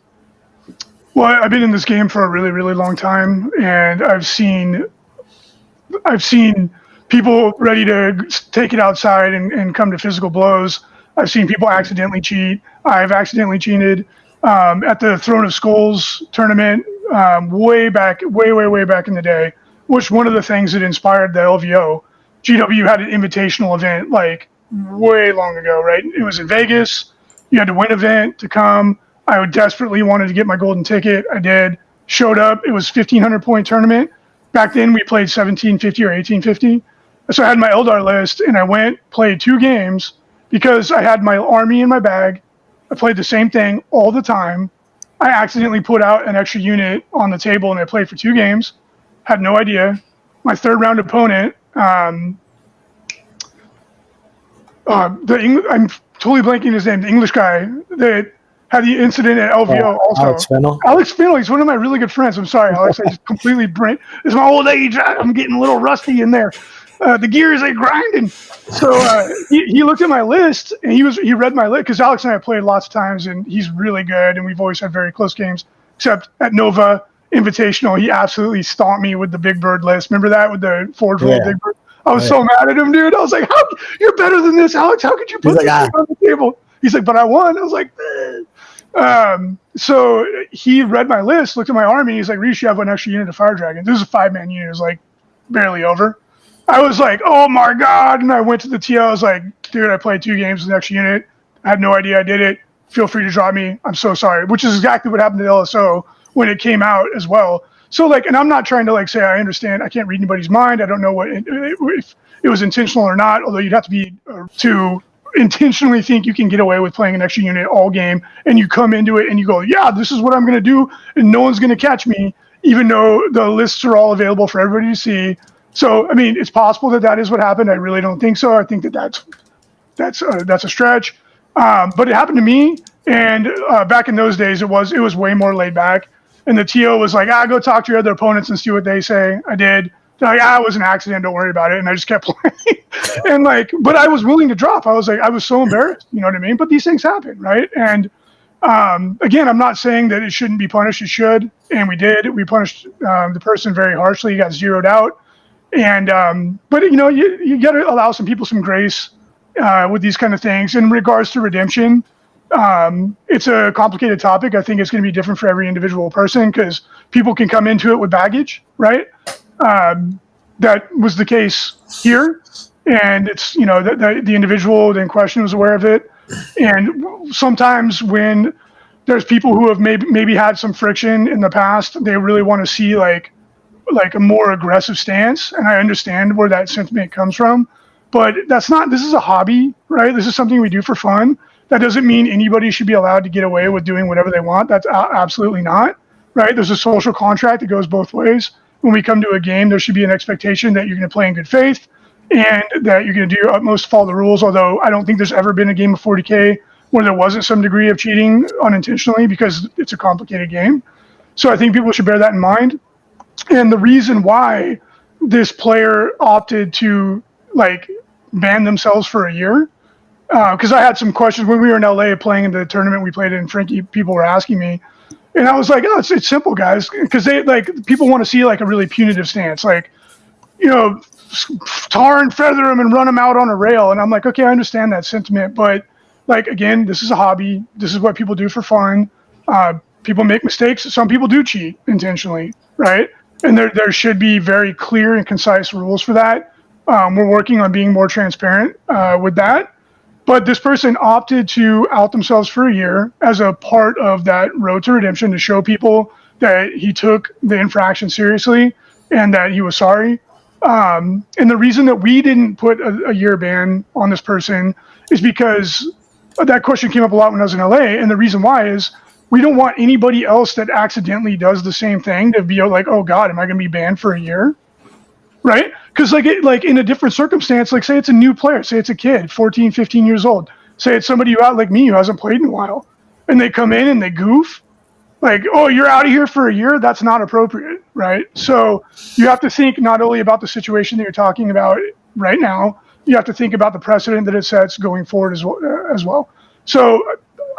Well, I've been in this game for a really, really long time, and I've seen people ready to take it outside and come to physical blows. I've seen people accidentally cheat. I've accidentally cheated at the Throne of Skulls tournament way back in the day, which one of the things that inspired the LVO. GW had an invitational event like way long ago, right? It was in Vegas. You had to win an event to come. I desperately wanted to get my golden ticket. I did. Showed up. It was 1,500 point tournament. Back then we played 1750 or 1850. So I had my Eldar list and I went, played 2 games because I had my army in my bag. I played the same thing all the time. I accidentally put out an extra unit on the table and I played for 2 games. Had no idea. My third round opponent, I'm totally blanking his name, the English guy that had the incident at LVO also. Alex Fennell, he's one of my really good friends. I'm sorry, Alex, I just completely it's my old age. I'm getting a little rusty in there. The gears ain't grinding. So he looked at my list and he read my list because Alex and I have played lots of times and he's really good and we've always had very close games. Except at Nova Invitational, he absolutely stomped me with the Big Bird list. Remember that with the Forge Roll Big Bird? I was so mad at him, dude. I was like, "How you're better than this, Alex? How could you put this on the table?" He's like, "But I won." I was like, so he read my list, looked at my army. He's like, "Reece, you have an extra unit of Fire Dragon." This is a 5-man unit. It was like barely over. I was like, "Oh my god!" And I went to the TL. I was like, "Dude, I played 2 games with the extra unit. I had no idea I did it. Feel free to drop me. I'm so sorry." Which is exactly what happened to LSO when it came out as well. So like, and I'm not trying to like say I understand. I can't read anybody's mind. I don't know if it was intentional or not. Although you'd have to be to intentionally think you can get away with playing an extra unit all game, and you come into it and you go, "Yeah, this is what I'm going to do, and no one's going to catch me," even though the lists are all available for everybody to see. So I mean, it's possible that is what happened. I really don't think so. I think that's a stretch. But it happened to me, and back in those days, it was way more laid back. And the TO was like, go talk to your other opponents and see what they say. I did. They're like, it was an accident. Don't worry about it. And I just kept playing. And like, but I was willing to drop. I was like, I was so embarrassed. You know what I mean? But these things happen, right? And again, I'm not saying that it shouldn't be punished. It should. And we did. We punished the person very harshly. He got zeroed out. And but you got to allow some people some grace with these kind of things. In regards to redemption, it's a complicated topic. I think it's going to be different for every individual person because people can come into it with baggage, right? That was the case here, and it's the individual in question was aware of it. And sometimes when there's people who have maybe had some friction in the past, they really want to see like a more aggressive stance, and I understand where that sentiment comes from. But this is a hobby, right? This is something we do for fun. That doesn't mean anybody should be allowed to get away with doing whatever they want. That's absolutely not, right? There's a social contract that goes both ways. When we come to a game, there should be an expectation that you're going to play in good faith and that you're going to do your utmost to follow the rules, although I don't think there's ever been a game of 40K where there wasn't some degree of cheating unintentionally because it's a complicated game. So I think people should bear that in mind. And the reason why this player opted to ban themselves for a year, because I had some questions when we were in LA playing in the tournament we played in. Frankie, people were asking me, and I was like, "Oh, it's simple, guys," because people want to see a really punitive stance, tar and feather them and run them out on a rail. And I'm like, okay, I understand that sentiment, but again, this is a hobby. This is what people do for fun. People make mistakes. Some people do cheat intentionally, right? And there should be very clear and concise rules for that. We're working on being more transparent with that. But this person opted to out themselves for a year as a part of that road to redemption, to show people that he took the infraction seriously and that he was sorry. And the reason that we didn't put a year ban on this person is because that question came up a lot when I was in LA. And the reason why is we don't want anybody else that accidentally does the same thing to be like, oh God, am I going to be banned for a year? Right? Because like in a different circumstance, like say it's a new player, say it's a kid, 14, 15 years old, say it's somebody out like me who hasn't played in a while, and they come in and they goof, like, oh, you're out of here for a year. That's not appropriate, right? So you have to think not only about the situation that you're talking about right now, you have to think about the precedent that it sets going forward as well. So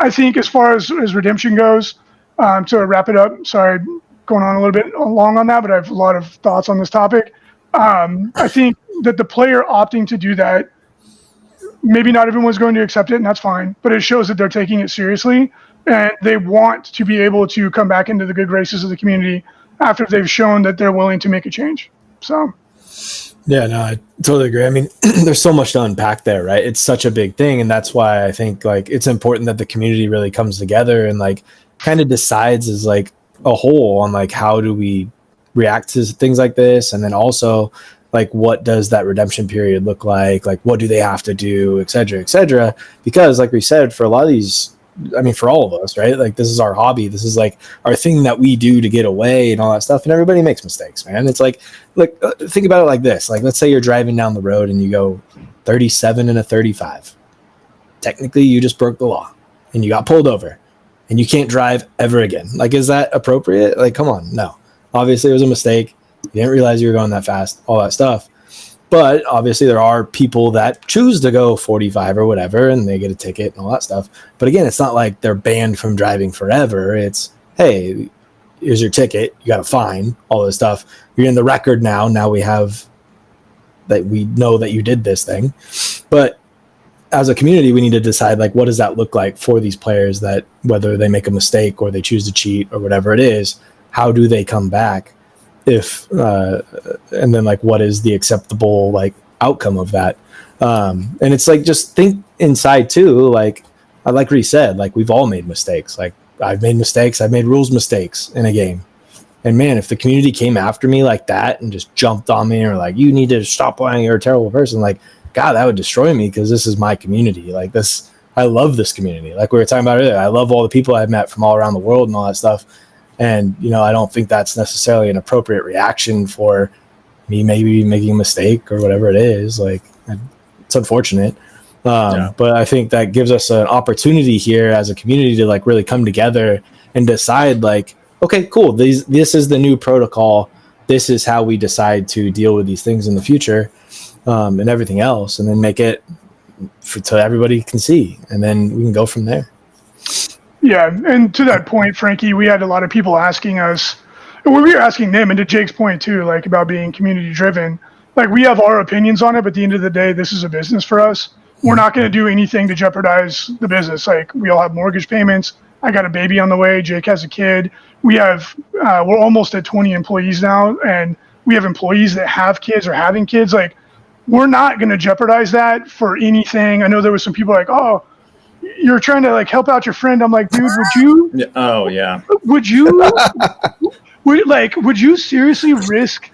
I think as far as redemption goes, to wrap it up, sorry, going on a little bit long on that, but I have a lot of thoughts on this topic. I think that the player opting to do that, maybe not everyone's going to accept it, and that's fine, but it shows that they're taking it seriously and they want to be able to come back into the good graces of the community after they've shown that they're willing to make a change. So yeah, no, I totally agree. I mean, there's so much to unpack there, right? It's such a big thing, and that's why I think like it's important that the community really comes together and like kind of decides as like a whole on like how do we react to things like this, and then also like what does that redemption period look like what do they have to do, et cetera, because like we said, for a lot of these, I mean, for all of us, right, like this is our hobby, this is like our thing that we do to get away and all that stuff, and everybody makes mistakes, man. It's like think about it like this, like let's say you're driving down the road and you go 37 and a 35. Technically you just broke the law and you got pulled over and you can't drive ever again. Like, is that appropriate? Like, come on. No, obviously it was a mistake. You didn't realize you were going that fast, all that stuff. But obviously there are people that choose to go 45 or whatever, and they get a ticket and all that stuff. But again, it's not like they're banned from driving forever. It's, hey, here's your ticket. You got a fine, all this stuff. You're in the record now. Now we have that, we know that you did this thing. But as a community, we need to decide, like, what does that look like for these players, that whether they make a mistake or they choose to cheat or whatever it is, how do they come back? If and then like what is the acceptable like outcome of that, and it's like just think inside too, like Reece said, like we've all made mistakes. Like I've made mistakes, I've made rules mistakes in a game, and man, if the community came after me like that and just jumped on me or like you need to stop playing, you're a terrible person, like God, that would destroy me, because this is my community. Like this, I love this community, like we were talking about earlier. I love all the people I've met from all around the world and all that stuff. And, you know, I don't think that's necessarily an appropriate reaction for me maybe making a mistake or whatever it is. Like, it's unfortunate. But I think that gives us an opportunity here as a community to, like, really come together and decide, like, okay, cool, this is the new protocol. This is how we decide to deal with these things in the future, and everything else, and then make it so everybody can see. And then we can go from there. yeah, and to that point, Frankie, we had a lot of people asking us, and we were asking them, and to Jake's point too, like about being community driven, like we have our opinions on it, but at the end of the day, this is a business for us. We're not going to do anything to jeopardize the business. Like we all have mortgage payments. I got a baby on the way. Jake has a kid. We have, we're almost at 20 employees now, and we have employees that have kids or having kids. Like we're not going to jeopardize that for anything. I know there was some people like, oh, you're trying to like help out your friend. I'm like, dude, would you? Oh yeah. Would you? Would you seriously risk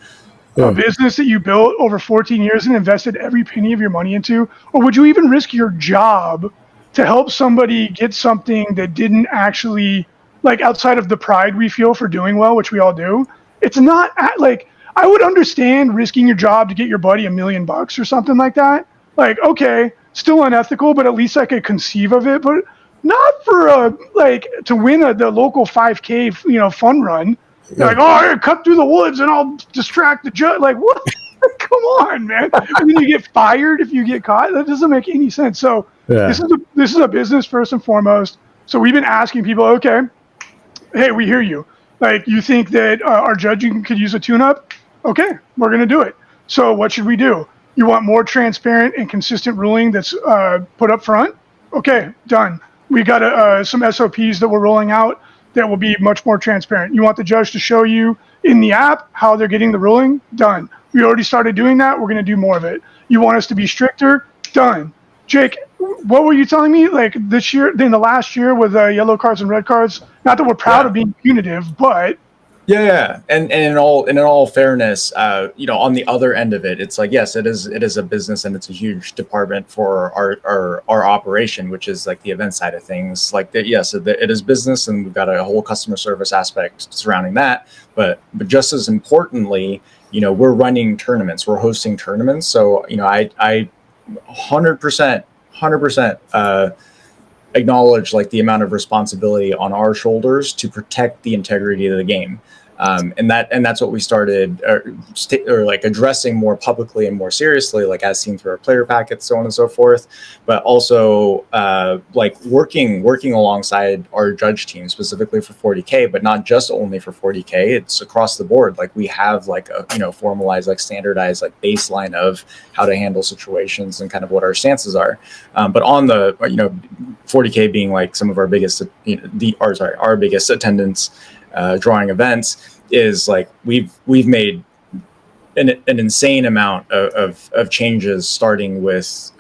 a business that you built over 14 years and invested every penny of your money into, or would you even risk your job to help somebody get something that didn't actually, like, outside of the pride we feel for doing well, which we all do? It's not like, I would understand risking your job to get your buddy $1 million or something like that. Like, okay, still unethical, but at least I could conceive of it. But not for like to win the local 5K, fun run. They're like, oh, I gotta cut through the woods and I'll distract the judge. Like, what? Come on, man. And then you get fired if you get caught. That doesn't make any sense. So this is a business first and foremost. So we've been asking people, okay, hey, we hear you. Like, you think that our judging could use a tune-up? Okay, we're gonna do it. So what should we do? You want more transparent and consistent ruling that's put up front? Okay, done. We got some SOPs that we're rolling out that will be much more transparent. You want the judge to show you in the app how they're getting the ruling? Done. We already started doing that. We're going to do more of it. You want us to be stricter? Done. Jake, what were you telling me? Like this year, in the last year with yellow cards and red cards. Not that we're proud of being punitive, but Yeah, and in all fairness, on the other end of it, it's like yes, it is a business and it's a huge department for our operation, which is like the event side of things. Like yes, it is business, and we've got a whole customer service aspect surrounding that. But just as importantly, we're running tournaments, we're hosting tournaments. So I 100% acknowledge like the amount of responsibility on our shoulders to protect the integrity of the game. And that's what we started or like addressing more publicly and more seriously, like as seen through our player packets, so on and so forth. But also like working alongside our judge team specifically for 40K, but not just only for 40K. It's across the board. Like we have like a formalized, like standardized, like baseline of how to handle situations and kind of what our stances are. But on the 40K being like some of our biggest, our biggest attendance drawing events, is like we've made an insane amount of changes, starting with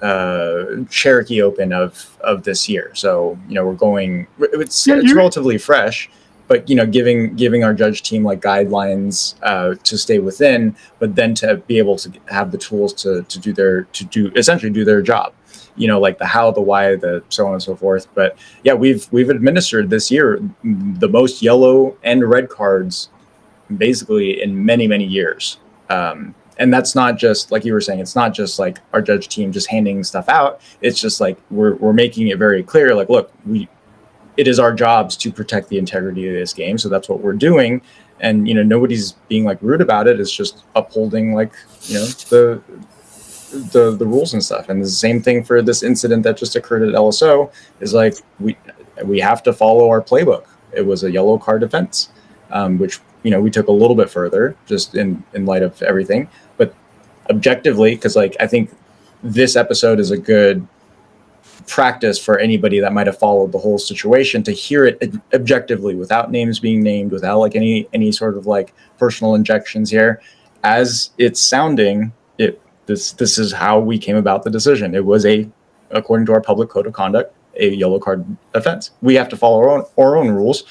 Cherokee Open of this year. So we're going. It's relatively fresh, but giving our judge team like guidelines to stay within, but then to be able to have the tools to essentially do their job. Like the how, the why, the so on and so forth. But yeah, we've administered this year the most yellow and red cards basically in many, many years. And that's not just like you were saying, it's not just like our judge team just handing stuff out. It's just like we're making it very clear, like, look, it is our jobs to protect the integrity of this game. So that's what we're doing. And, nobody's being like rude about it. It's just upholding like, the rules and stuff. And the same thing for this incident that just occurred at LSO is like we have to follow our playbook. It was a yellow card offense, which we took a little bit further just in light of everything, but objectively, because like I think this episode is a good practice for anybody that might have followed the whole situation to hear it objectively without names being named, without like any sort of like personal injections here. As it's sounding, this is how we came about the decision. It was according to our public code of conduct, a yellow card offense. We have to follow our own rules,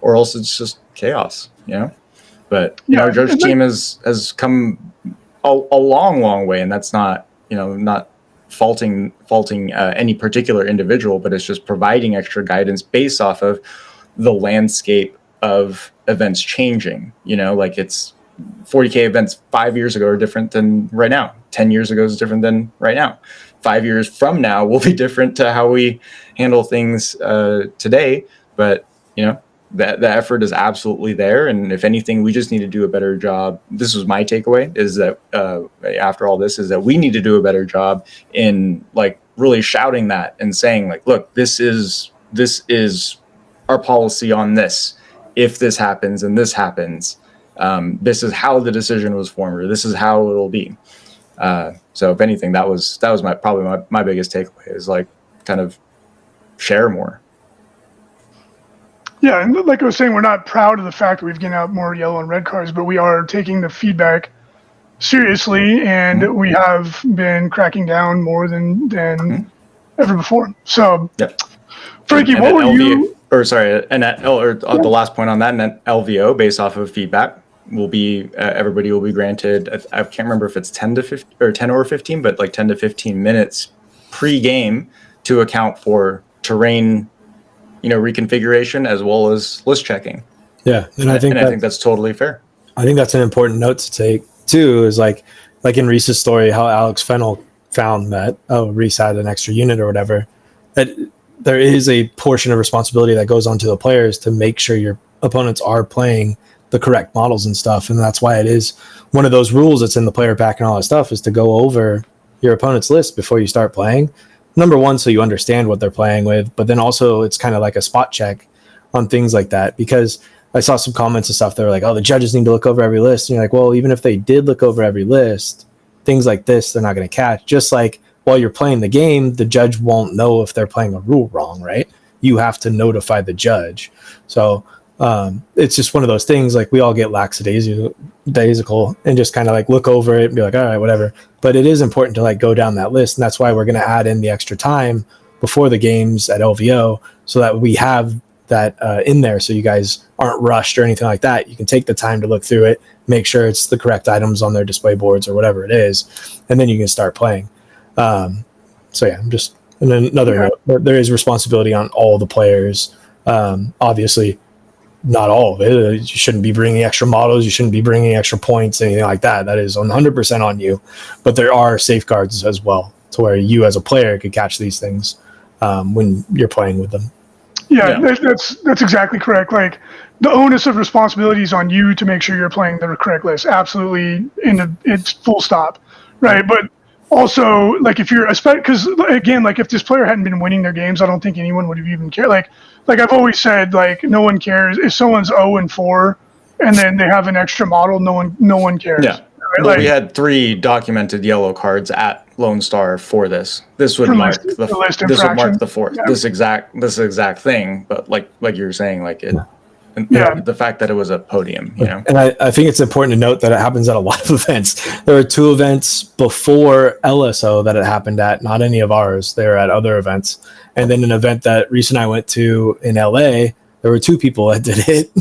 or else it's just chaos, But our judge team has come a long way, and that's not not faulting any particular individual, but it's just providing extra guidance based off of the landscape of events changing. Like it's 40K events 5 years ago are different than right now. 10 years ago is different than right now. 5 years from now will be different to how we handle things today. But, that the effort is absolutely there. And if anything, we just need to do a better job. This was my takeaway, is that after all this, is that we need to do a better job in like really shouting that and saying like, look, this is our policy on this. If this happens and this happens, this is how the decision was formed, or this is how it'll be. So if anything, that was probably my biggest takeaway, is like kind of share more. Yeah, and like I was saying, we're not proud of the fact that we've given out more yellow and red cards, but we are taking the feedback seriously, and we have been cracking down more than ever before. So, Frankie, what were you? Or sorry, and the last point on that, and then LVO based off of feedback will be everybody will be granted. I can't remember if it's 10 or 15, but like 10 to 15 minutes pre-game to account for terrain, reconfiguration as well as list checking. Yeah, and I think that's totally fair. I think that's an important note to take too. Is like in Reece's story, how Alex Fennell found that Reece had an extra unit or whatever. That there is a portion of responsibility that goes onto the players to make sure your opponents are playing the correct models and stuff, and that's why it is one of those rules that's in the player pack and all that stuff, is to go over your opponent's list before you start playing. Number one, so you understand what they're playing with, but then also it's kind of like a spot check on things like that, because I saw some comments and stuff that were like, oh, the judges need to look over every list. And you're like, well, even if they did look over every list, things like this, they're not going to catch. Just like while you're playing the game, the judge won't know if they're playing a rule wrong, right? You have to notify the judge. So It's just one of those things, like we all get lackadaisical and just kind of like look over it and be like, all right, whatever. But it is important to like go down that list. And that's why we're going to add in the extra time before the games at LVO so that we have that in there. So you guys aren't rushed or anything like that. You can take the time to look through it, make sure it's the correct items on their display boards or whatever it is. And then you can start playing. So yeah, and then another note, there is responsibility on all the players. Obviously, not all of it. You shouldn't be bringing extra models. You shouldn't be bringing extra points, anything like that. That is 100% on you. But there are safeguards as well to where you as a player could catch these things when you're playing with them. Yeah, that's exactly correct. Like the onus of responsibility is on you to make sure you're playing the correct list. Absolutely, it's full stop, right? But also, like if you're, because again, like if this player hadn't been winning their games, I don't think anyone would have even cared. Like I've always said, like no one cares if someone's 0-4 and then they have an extra model. No one cares. Yeah. Right? Well, we had 3 documented yellow cards at Lone Star for this. This would mark the 4th. Yeah. This exact thing. But like you were saying, like it. And the fact that it was a podium, you know. And I think it's important to note that it happens at a lot of events. There were 2 events before LSO that it happened at, not any of ours. They were at other events. And then an event that Reece and I went to in LA, there were 2 people that did it.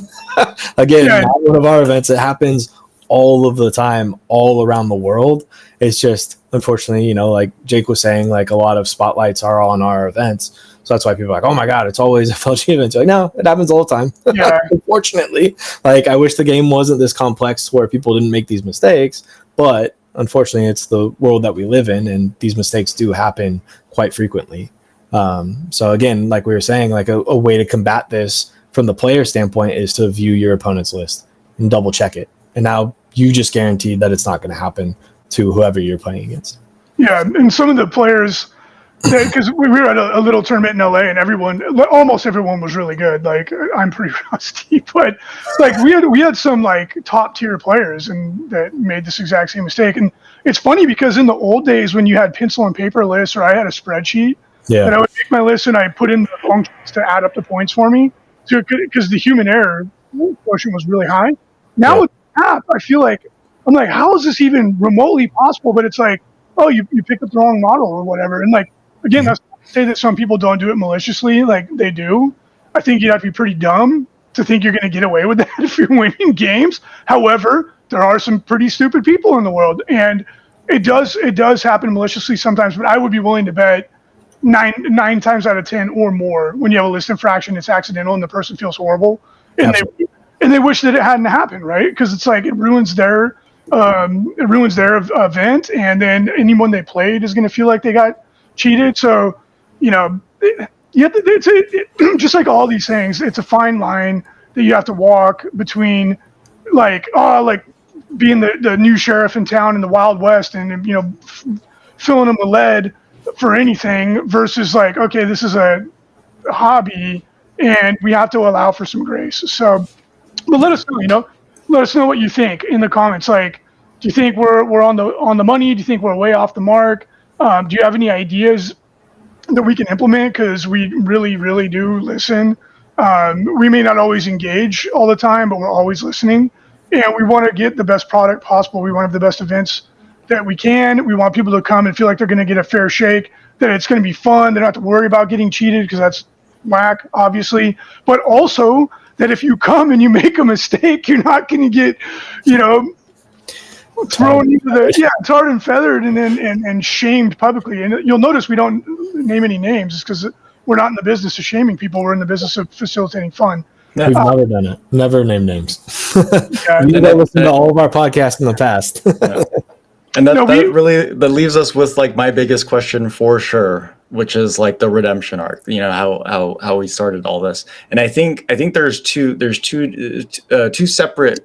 Again, not one of our events. It happens all of the time, all around the world. It's just, unfortunately, you know, like Jake was saying, like a lot of spotlights are on our events. So that's why people are like, oh my God, it's always FLG events. Like, no, it happens all the time. Yeah. Unfortunately, like I wish the game wasn't this complex where people didn't make these mistakes, but unfortunately it's the world that we live in and these mistakes do happen quite frequently. So again, like we were saying, like a way to combat this from the player standpoint is to view your opponent's list and double check it. And now you just guaranteed that it's not going to happen to whoever you're playing against. Yeah, and some of the players, because we were at a little tournament in LA, and almost everyone was really good. Like I'm pretty rusty, but like we had some like top tier players and that made this exact same mistake. And it's funny because in the old days when you had pencil and paper lists, or I had a spreadsheet, and I would make my list and I put in the functions to add up the points for me, because the human error quotient was really high. Now with the app, I feel like I'm like, how is this even remotely possible? But it's like, oh, you picked up the wrong model or whatever, and like. Again, that's not to say that some people don't do it maliciously, like they do. I think you'd have to be pretty dumb to think you're going to get away with that if you're winning games. However, there are some pretty stupid people in the world, and it does happen maliciously sometimes. But I would be willing to bet nine times out of 10 or more when you have a list infraction, it's accidental, and the person feels horrible, and they wish that it hadn't happened, right? Because it's like it ruins their event, and then anyone they played is going to feel like they got cheated. So, you know, just like all these things, it's a fine line that you have to walk between, like being the new sheriff in town in the Wild West and, you know, filling them with lead for anything versus like, okay, this is a hobby and we have to allow for some grace. So, but let us know, let us know what you think in the comments. Like, do you think we're on the money? Do you think we're way off the mark? Do you have any ideas that we can implement? Because we really, really do listen. We may not always engage all the time, but we're always listening. And we want to get the best product possible. We want to have the best events that we can. We want people to come and feel like they're going to get a fair shake, that it's going to be fun. They don't have to worry about getting cheated because that's whack, obviously. But also that if you come and you make a mistake, you're not going to get, you know, thrown into the tarred and feathered and then and shamed publicly. And you'll notice we don't name any names because we're not in the business of shaming people. We're in the business of facilitating fun. We've never done it. Never named names. You listen to all of our podcasts in the past. And that leaves us with like my biggest question for sure, which is like the redemption arc. You know, how we started all this. And I think there's two separate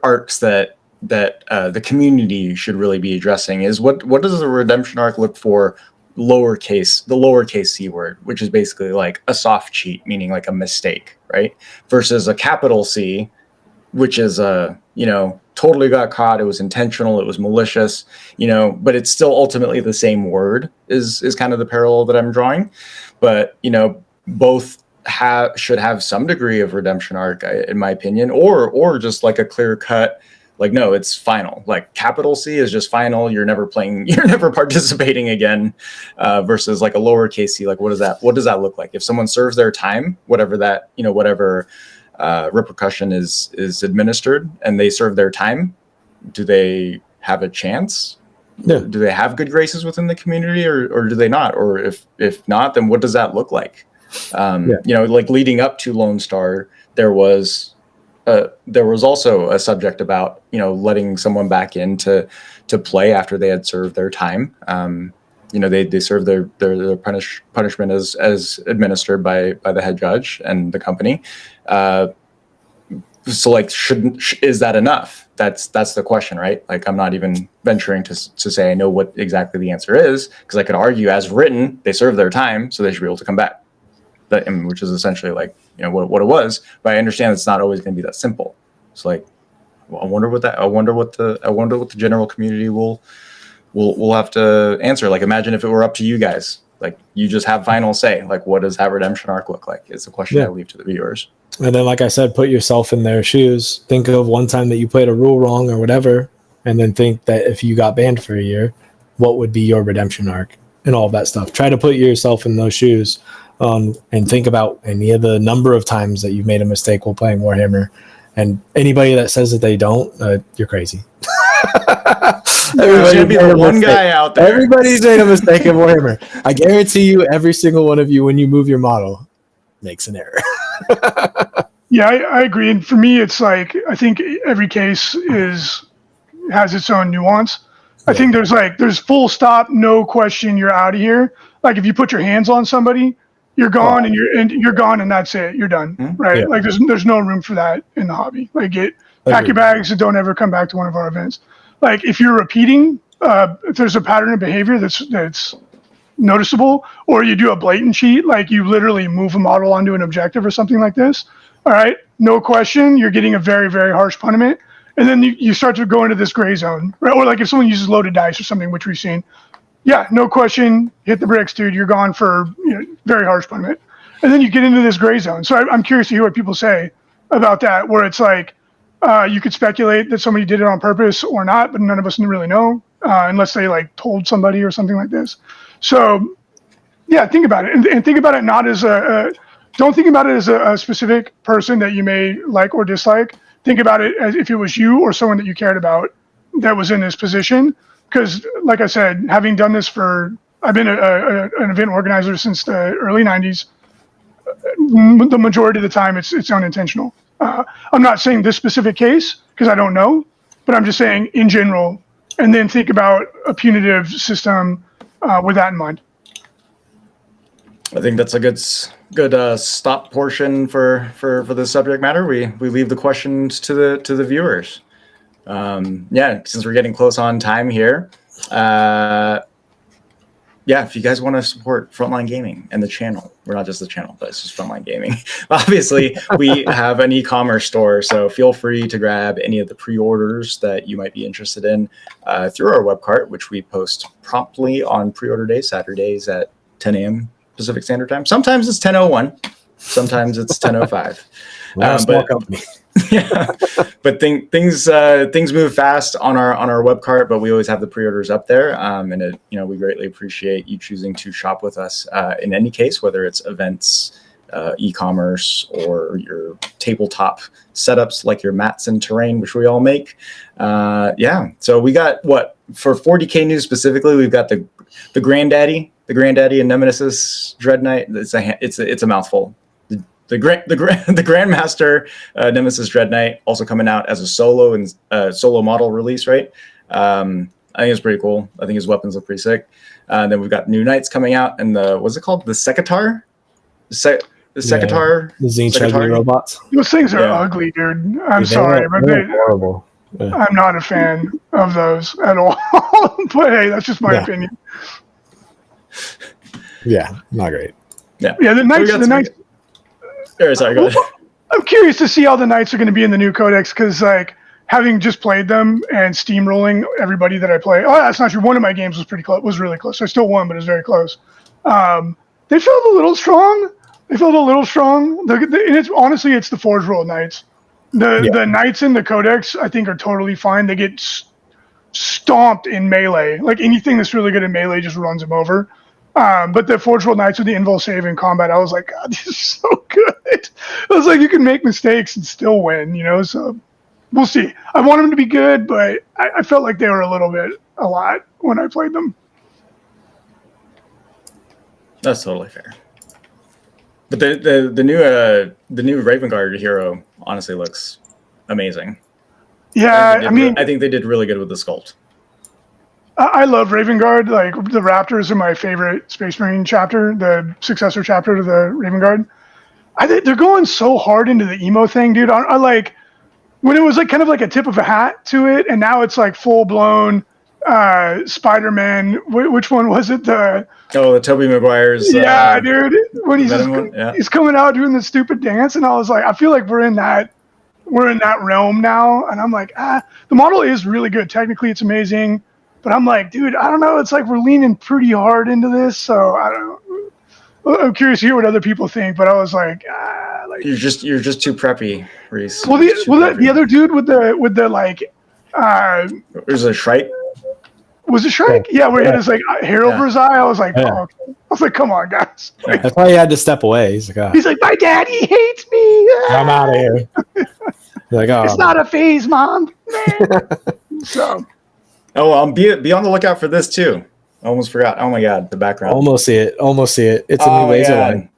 arcs that the community should really be addressing. Is what does the redemption arc look for? The lowercase c word, which is basically like a soft cheat, meaning like a mistake, right? Versus a capital C, which is totally got caught. It was intentional. It was malicious, but it's still ultimately the same word is kind of the parallel that I'm drawing. But, both should have some degree of redemption arc, in my opinion, or just like a clear cut, like, no, it's final. Like capital C is just final. You're never playing, you're never participating again. Versus like a lowercase c. Like, what does that look like? If someone serves their time, whatever that, whatever repercussion is administered, and they serve their time, do they have a chance? Yeah. Do they have good graces within the community, or do they not? Or if not, then what does that look like? Like leading up to Lone Star, there was also a subject about letting someone back in to play after they had served their time. They served their punishment as administered by the head judge and the company. So like, is that enough? That's the question, right? Like, I'm not even venturing to say I know what exactly the answer is, because I could argue as written, they served their time, so they should be able to come back. Which is essentially like what it was. But I understand it's not always going to be that simple. It's like, well, I wonder what the general community will have to answer. Like, imagine if it were up to you guys. Like, you just have final say. Like, what does that redemption arc look like? It's a question I leave to the viewers. And then, like I said, put yourself in their shoes. Think of one time that you played a rule wrong or whatever, and then think that if you got banned for a year, what would be your redemption arc and all of that stuff. Try to put yourself in those shoes. And think about any of the number of times that you've made a mistake while playing Warhammer. And anybody that says that they don't, you're crazy. There's gonna be the one guy out there. Everybody's made a mistake in Warhammer. I guarantee you, every single one of you, when you move your model, makes an error. Yeah, I agree. And for me, it's like, I think every case has its own nuance. I think there's full stop, no question, you're out of here. Like, if you put your hands on somebody, you're gone, and you're gone, and that's it. You're done, right? Yeah. Like, there's no room for that in the hobby. Like, pack your bags and don't ever come back to one of our events. Like, if you're repeating, if there's a pattern of behavior that's noticeable, or you do a blatant cheat, like you literally move a model onto an objective or something like this, all right, no question, you're getting a very, very harsh punishment. And then you start to go into this gray zone, right? Or like if someone uses loaded dice or something, which we've seen. Yeah, no question, hit the bricks, dude. You're gone for very harsh punishment. And then you get into this gray zone. So I'm curious to hear what people say about that, where it's like you could speculate that somebody did it on purpose or not, but none of us really know unless they like told somebody or something like this. So yeah, think about it, and think about it not as don't think about it as a specific person that you may like or dislike. Think about it as if it was you or someone that you cared about that was in this position. Because, like I said, having done this I've been an event organizer since the early 90s. The majority of the time, it's unintentional. I'm not saying this specific case, because I don't know, but I'm just saying in general, and then think about a punitive system with that in mind. I think that's a good stop portion for the subject matter. We leave the questions to the viewers. Since we're getting close on time here, if you guys want to support Frontline Gaming and the channel, we're not just the channel, but it's just Frontline Gaming. Obviously, we have an e-commerce store, so feel free to grab any of the pre-orders that you might be interested in through our web cart, which we post promptly on pre-order days, Saturdays at 10 a.m. Pacific Standard Time. Sometimes it's 10:01, sometimes it's 10:05. Small company. Yeah, but things move fast on our web cart, but we always have the pre-orders up there, and we greatly appreciate you choosing to shop with us in any case, whether it's events, e-commerce, or your tabletop setups like your mats and terrain, which we all make. So we got for 40K news specifically, we've got the granddaddy and Nemesis Dread Knight. It's a mouthful. The Grandmaster Nemesis Dread Knight also coming out as a solo and solo model release, right? I think it's pretty cool. I think his weapons look pretty sick. Then we've got new knights coming out, and what's it called? The Sekitar? The Sekitar? The Zinchuggy robots. Those things are ugly, dude. I'm sorry, but they're horrible. Yeah. I'm not a fan of those at all. But hey, that's just my opinion. Yeah, not great. Yeah, the knights. Sorry, go ahead. I'm curious to see how the knights are going to be in the new codex, because having just played them and steamrolling everybody that I play. Oh, that's not true. One of my games was really close. I still won, but it was very close. They felt a little strong, They felt a little strong. And it's honestly, it's the Forge World Knights. The Knights in the Codex, I think, are totally fine. They get stomped in melee. Like anything that's really good in melee just runs them over. But the Forge World Knights with the invul save in combat, I was like, God, this is so good. I was like, you can make mistakes and still win, So we'll see. I want them to be good, but I felt like they were a lot when I played them. That's totally fair. But the new Raven Guard hero honestly looks amazing. Yeah, I think they did really good with the sculpt. I love Raven Guard. Like the Raptors are my favorite Space Marine chapter, the successor chapter to the Raven Guard. I think they're going so hard into the emo thing, dude. I like when it was like kind of like a tip of a hat to it, and now it's like full blown Spider-Man. Which one was it? The Tobey Maguire's. Yeah, dude. When he's coming out doing the stupid dance, and I was like, I feel like we're in that realm now, and I'm like, the model is really good. Technically, it's amazing, but I'm like, dude, I don't know. It's like we're leaning pretty hard into this, so I don't know. I'm curious to hear what other people think, but I was like, you're just too preppy, Reece. Well, the other dude with the like, there's a Shrike. Was it Shrike? Yeah, where he had his like hair over his eye. I was like, oh, okay. I was like, come on, guys. Like, that's why he had to step away. He's like, my daddy hates me. I'm out of here. Like, oh, it's not a phase, Mom. So. Be on the lookout for this too. I almost forgot. Oh my god, the background. Almost see it. It's a new laser line.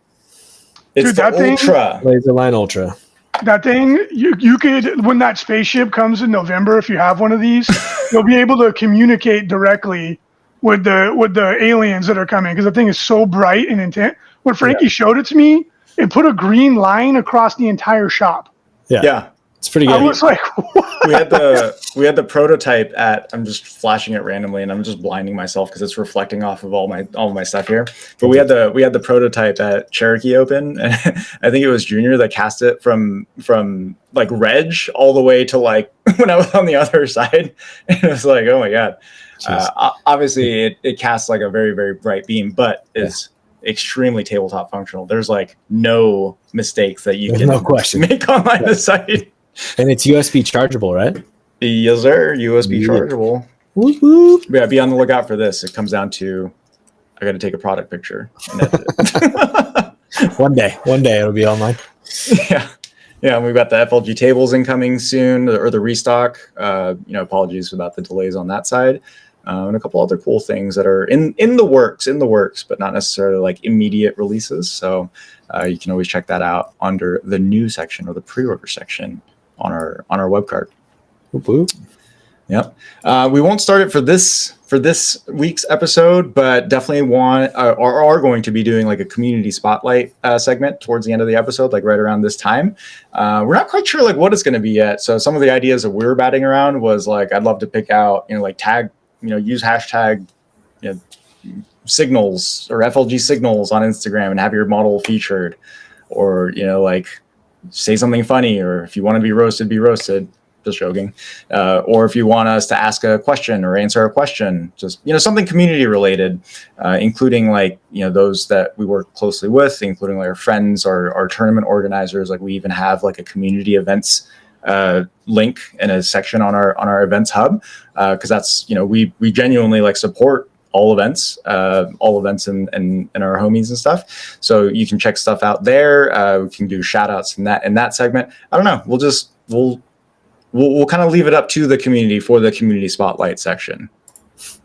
It's the Ultra. Laser line Ultra. That thing, you could, when that spaceship comes in November, if you have one of these, you'll be able to communicate directly with the aliens that are coming, because the thing is so bright and intense. When Frankie showed it to me, it put a green line across the entire shop. Yeah. It's pretty good. I was like, what? we had the prototype at. I'm just flashing it randomly, and I'm just blinding myself because it's reflecting off of all my stuff here. But we had the prototype at Cherokee Open, and I think it was Junior that cast it from like Reg all the way to like when I was on the other side, and it was like, oh my god. Obviously, it casts like a very, very bright beam, but is extremely tabletop functional. There's like no mistakes that you can make on the site. And it's USB chargeable, right? Yes, sir. USB chargeable. Whoop, whoop. Yeah, be on the lookout for this. It comes down to I got to take a product picture. One day it'll be online. Yeah. And we've got the FLG tables incoming soon, or the restock. Apologies about the delays on that side. And a couple other cool things that are in the works, but not necessarily like immediate releases. So you can always check that out under the new section or the pre-order section on our web card. Whoop. Yep. We won't start it for this week's episode, but definitely are going to be doing like a community spotlight segment towards the end of the episode, like right around this time. We're not quite sure like what it's going to be yet. So some of the ideas that we were batting around was like, I'd love to pick out, like tag, use hashtag, signals or FLG signals on Instagram and have your model featured, or, like say something funny, or if you want to be roasted, just joking. Or if you want us to ask a question or answer a question, just, something community related, including like, those that we work closely with, including like our friends, our tournament organizers. Like we even have like a community events link in a section on our events hub. Cause that's, we genuinely like support all events and our homies and stuff. So you can check stuff out there. We can do shout outs in that segment. I don't know. We'll kind of leave it up to the community for the community spotlight section.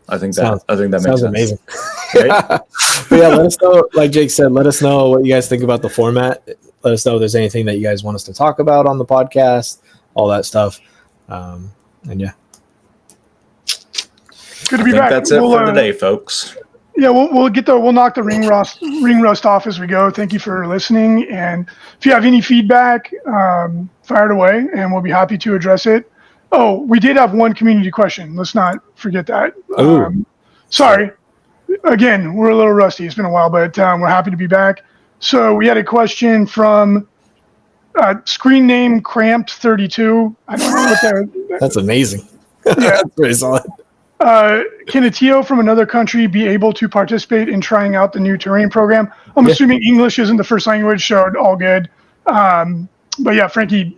I think that makes sense. Amazing. Right? But yeah, let us know. Like Jake said, let us know what you guys think about the format. Let us know if there's anything that you guys want us to talk about on the podcast, all that stuff. And yeah. Good to be back. That's it for today, folks. Yeah, we'll knock the ring rust off as we go. Thank you for listening, and if you have any feedback, fire it away, and we'll be happy to address it. Oh, we did have one community question. Let's not forget that. Sorry. Again, we're a little rusty. It's been a while, but we're happy to be back. So we had a question from screen name Cramped 32. I don't know what that. That's amazing. Yeah, That's pretty solid. can a TO from another country be able to participate in trying out the new terrain program? I'm assuming English isn't the first language, so all good. But yeah, Frankie,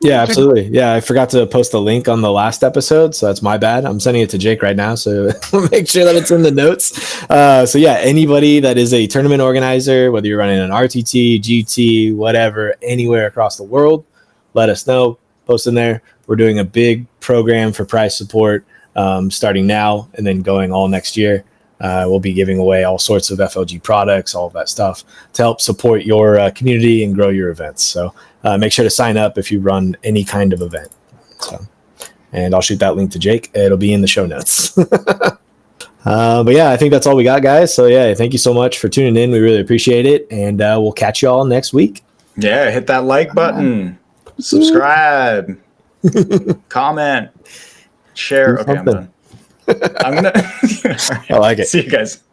Yeah, absolutely. Yeah, I forgot to post the link on the last episode, so that's my bad. I'm sending it to Jake right now, so make sure that it's in the notes. So yeah, anybody that is a tournament organizer, whether you're running an RTT, GT, whatever, anywhere across the world, let us know. Post in there. We're doing a big program for prize support starting now and then going all next year. We'll be giving away all sorts of FLG products, all of that stuff to help support your community and grow your events. So make sure to sign up if you run any kind of event. So, and I'll shoot that link to Jake. It'll be in the show notes. But yeah, I think that's all we got, guys. So yeah, thank you so much for tuning in. We really appreciate it. And we'll catch you all next week. Yeah, hit that like button, subscribe, comment, share. Okay, I'm done. I'm gonna. I like it. See you guys.